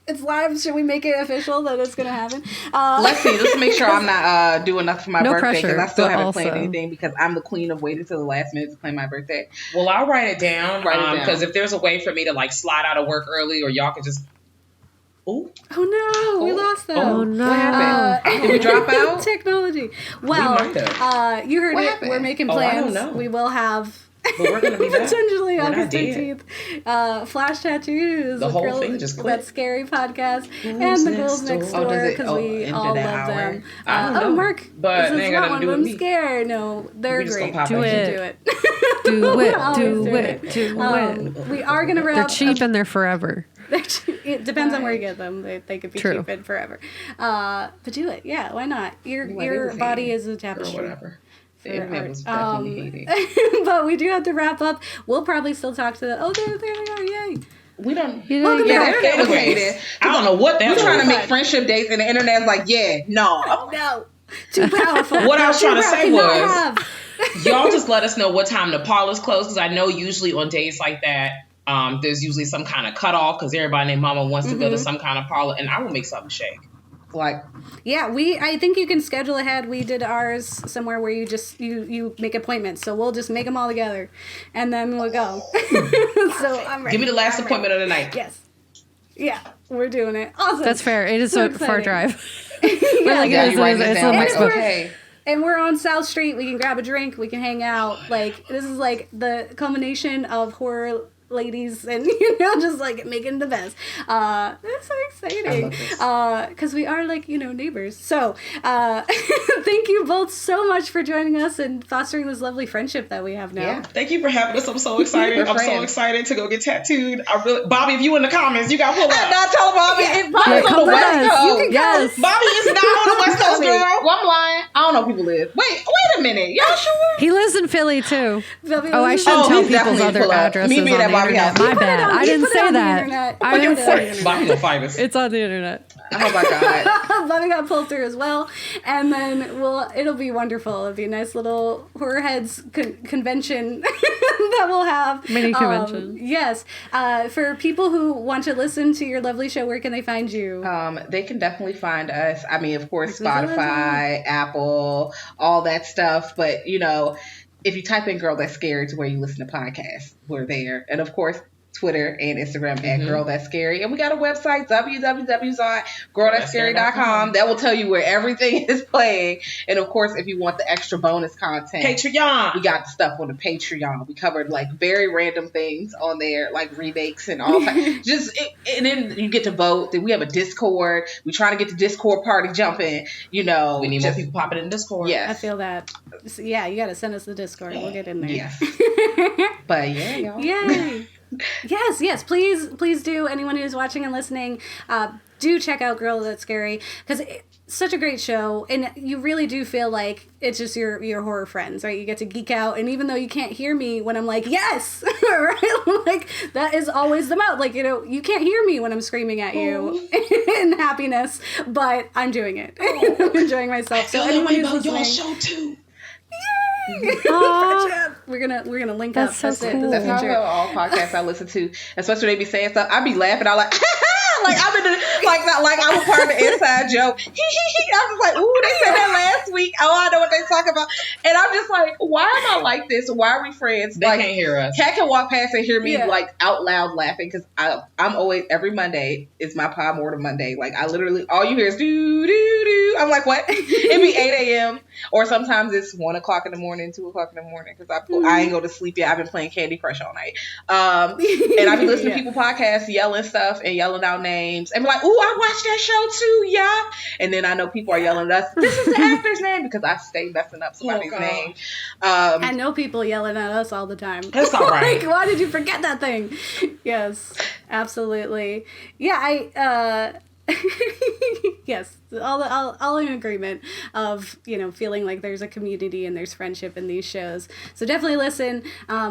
it's live. Should we make it official that it's gonna happen? Let's see. Let's make sure I'm not doing nothing for my No birthday because pressure, I still but haven't planned also- anything because I'm the queen of waiting till the last minute to plan my birthday. Well, I'll write it down. Write it down. Because if there's a way for me to like slide out of work early, or y'all can just. Ooh. Oh no, we lost them. Oh no. What happened? Did we drop out? Technology. Well, might have. you heard What it. happened? We're making Oh, I plans. don't know. We will have. But we're gonna be back. Potentially We're not August dead. 13th. Flash tattoos. The with whole girls- thing just clicked. That scary podcast and Ghouls the Next Ghouls Next Door. Oh, does Door it- because oh, we into all that love hour? them. I don't know. Mark, But this they is ain't got not one nothing to do of with them me. scared. No, they're We just great. gonna pop Do back in. it. Do Do We'll it. always Do do it. Do it. We are gonna wrap. They're cheap and they're forever. It depends on where you get them. They could be True. cheap and forever. But do it. Yeah, why not? Your Well, they was body hating. is a Or tapestry. whatever. The for internet art. was definitely hating. But we do have to wrap up. We'll probably still talk to the. Oh, there they are! Yay! We don't. You Welcome didn't Yeah, get the internet was Anyways, hating. I don't know what that We're was. trying to make friendship dates, and the internet's like, yeah, no. Oh no, too powerful. What I was Too trying to say powerful. was- Cannot have. Y'all just let us know what time the parlors close, because I know usually on days like that, there's usually some kind of cutoff because everybody named mama wants to go to some kind of parlor, and I will make something shake. Like, Yeah, I think you can schedule ahead. We did ours somewhere where you just you make appointments. So we'll just make them all together, and then we'll go. So I'm ready. Give me the last appointment of the night. Yes. Yeah, we're doing it. Awesome. That's fair. It is So a far exciting. drive. Yeah, Like, yeah, it is, you write it's this a down. mixed Like, book. okay. And we're on South Street. We can grab a drink. We can hang out. Like, this is like the culmination of horror ladies and, just like making the best. That's so exciting. Because we are like, neighbors. So, thank you both so much for joining us and fostering this lovely friendship that we have now. Yeah. Thank you for having us. I'm so excited. We're I'm so friends. excited to go get tattooed. Bobby, if you in the comments, you got to pull up. Not tell Bobby. It's Bobby's on come the with West us. Coast. You can yes. Bobby is not on the West Coast, girl. Well, I'm lying. I don't know who people live. Wait a minute. Y'all sure? He lives in Philly too. Bobby Oh, I lives- shouldn't Oh, tell he's people's definitely other pull up. addresses Meet me on at the Bobby internet. House. My He put it bad. on- I he didn't put it say on the that. internet. I didn't say Internet. Bobby gonna find us. it's on the internet. Oh my God. Bobby got pulled through as well, and then it'll be wonderful. It'll be a nice little horror heads convention that we'll have. Mini convention. Yes, for people who want to listen to your lovely show, where can they find you? They can definitely find us. I mean, of course, Like, Spotify, Apple, all that stuff. But, if you type in Girl That's Scary to where you listen to podcasts, we're there. And of course, Twitter and Instagram at Girl That's Scary. And we got a website, www.girlthatscary.com. That will tell you where everything is playing. And of course, if you want the extra bonus content, Patreon. we got the stuff on the Patreon. We covered like very random things on there, like remakes and all that. And then you get to vote. Then we have a Discord. We trying to get the Discord party jumping. We need more people popping in Discord. Yes. I feel that. So, yeah, you got to send us the Discord. We'll get in there. Yes. But yeah, y'all. Yay! Yes, please do. Anyone who's watching and listening, do check out Girl That's Scary, because it's such a great show, and you really do feel like it's just your horror friends, right? You get to geek out, and even though you can't hear me when I'm like, yes, right? Like, that is always the mouth. Like, you can't hear me when I'm screaming at you in happiness, but I'm doing it. I'm enjoying myself. So anyone who's listening, your show too. friendship. We're gonna link up. That's so That's it. cool. That's That's the how I future. feel all podcasts I listen to, especially when they be saying stuff. I be laughing. I like, like I'm in the like I'm a part of the inside joke. I'm just like, ooh, they said that last week. Oh, I know what they talk about, and I'm just like, why am I like this? Why are we friends? They Like, can't hear us. Kat can walk past and hear me Yeah. like out loud laughing, because I'm always, every Monday is my Pod Mortem Monday. Like, I literally, all you hear is do do do. I'm like, what? It be 8 a.m. or sometimes it's 1 o'clock in the morning, 2 o'clock in the morning, because I ain't go to sleep yet. I've been playing Candy Crush all night. And I be listening to people podcasts, yelling stuff and yelling out names and be like, ooh, I watched that show too, yeah. And then I know people are yelling at us, this is the actor's name, because I stay messing up somebody's God. name. I know people yelling at us all the time. That's all right. Like, why did you forget that thing? Yes, absolutely. Yeah, yes, all in agreement of, feeling like there's a community and there's friendship in these shows. So definitely listen.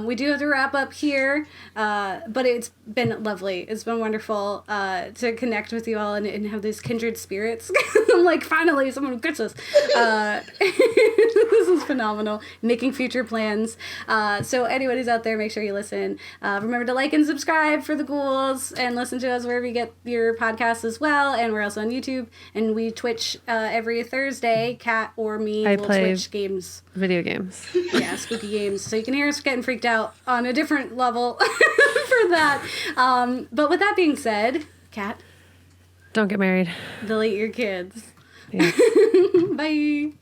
We do have to wrap up here, but it's been lovely. It's been wonderful to connect with you all and have these kindred spirits. I'm like, finally, someone gets us. This is phenomenal. Making future plans. So anyone who's out there, make sure you listen. Remember to like and subscribe for the Ghouls, and listen to us wherever you get your podcasts as well. And we're also on YouTube, and we Twitch every Thursday. Kat or me I will play Twitch games. Video games. Yeah, spooky games. So you can hear us getting freaked out on a different level for that. But with that being said, Kat, Don't get married. delete your kids. Yeah. Bye.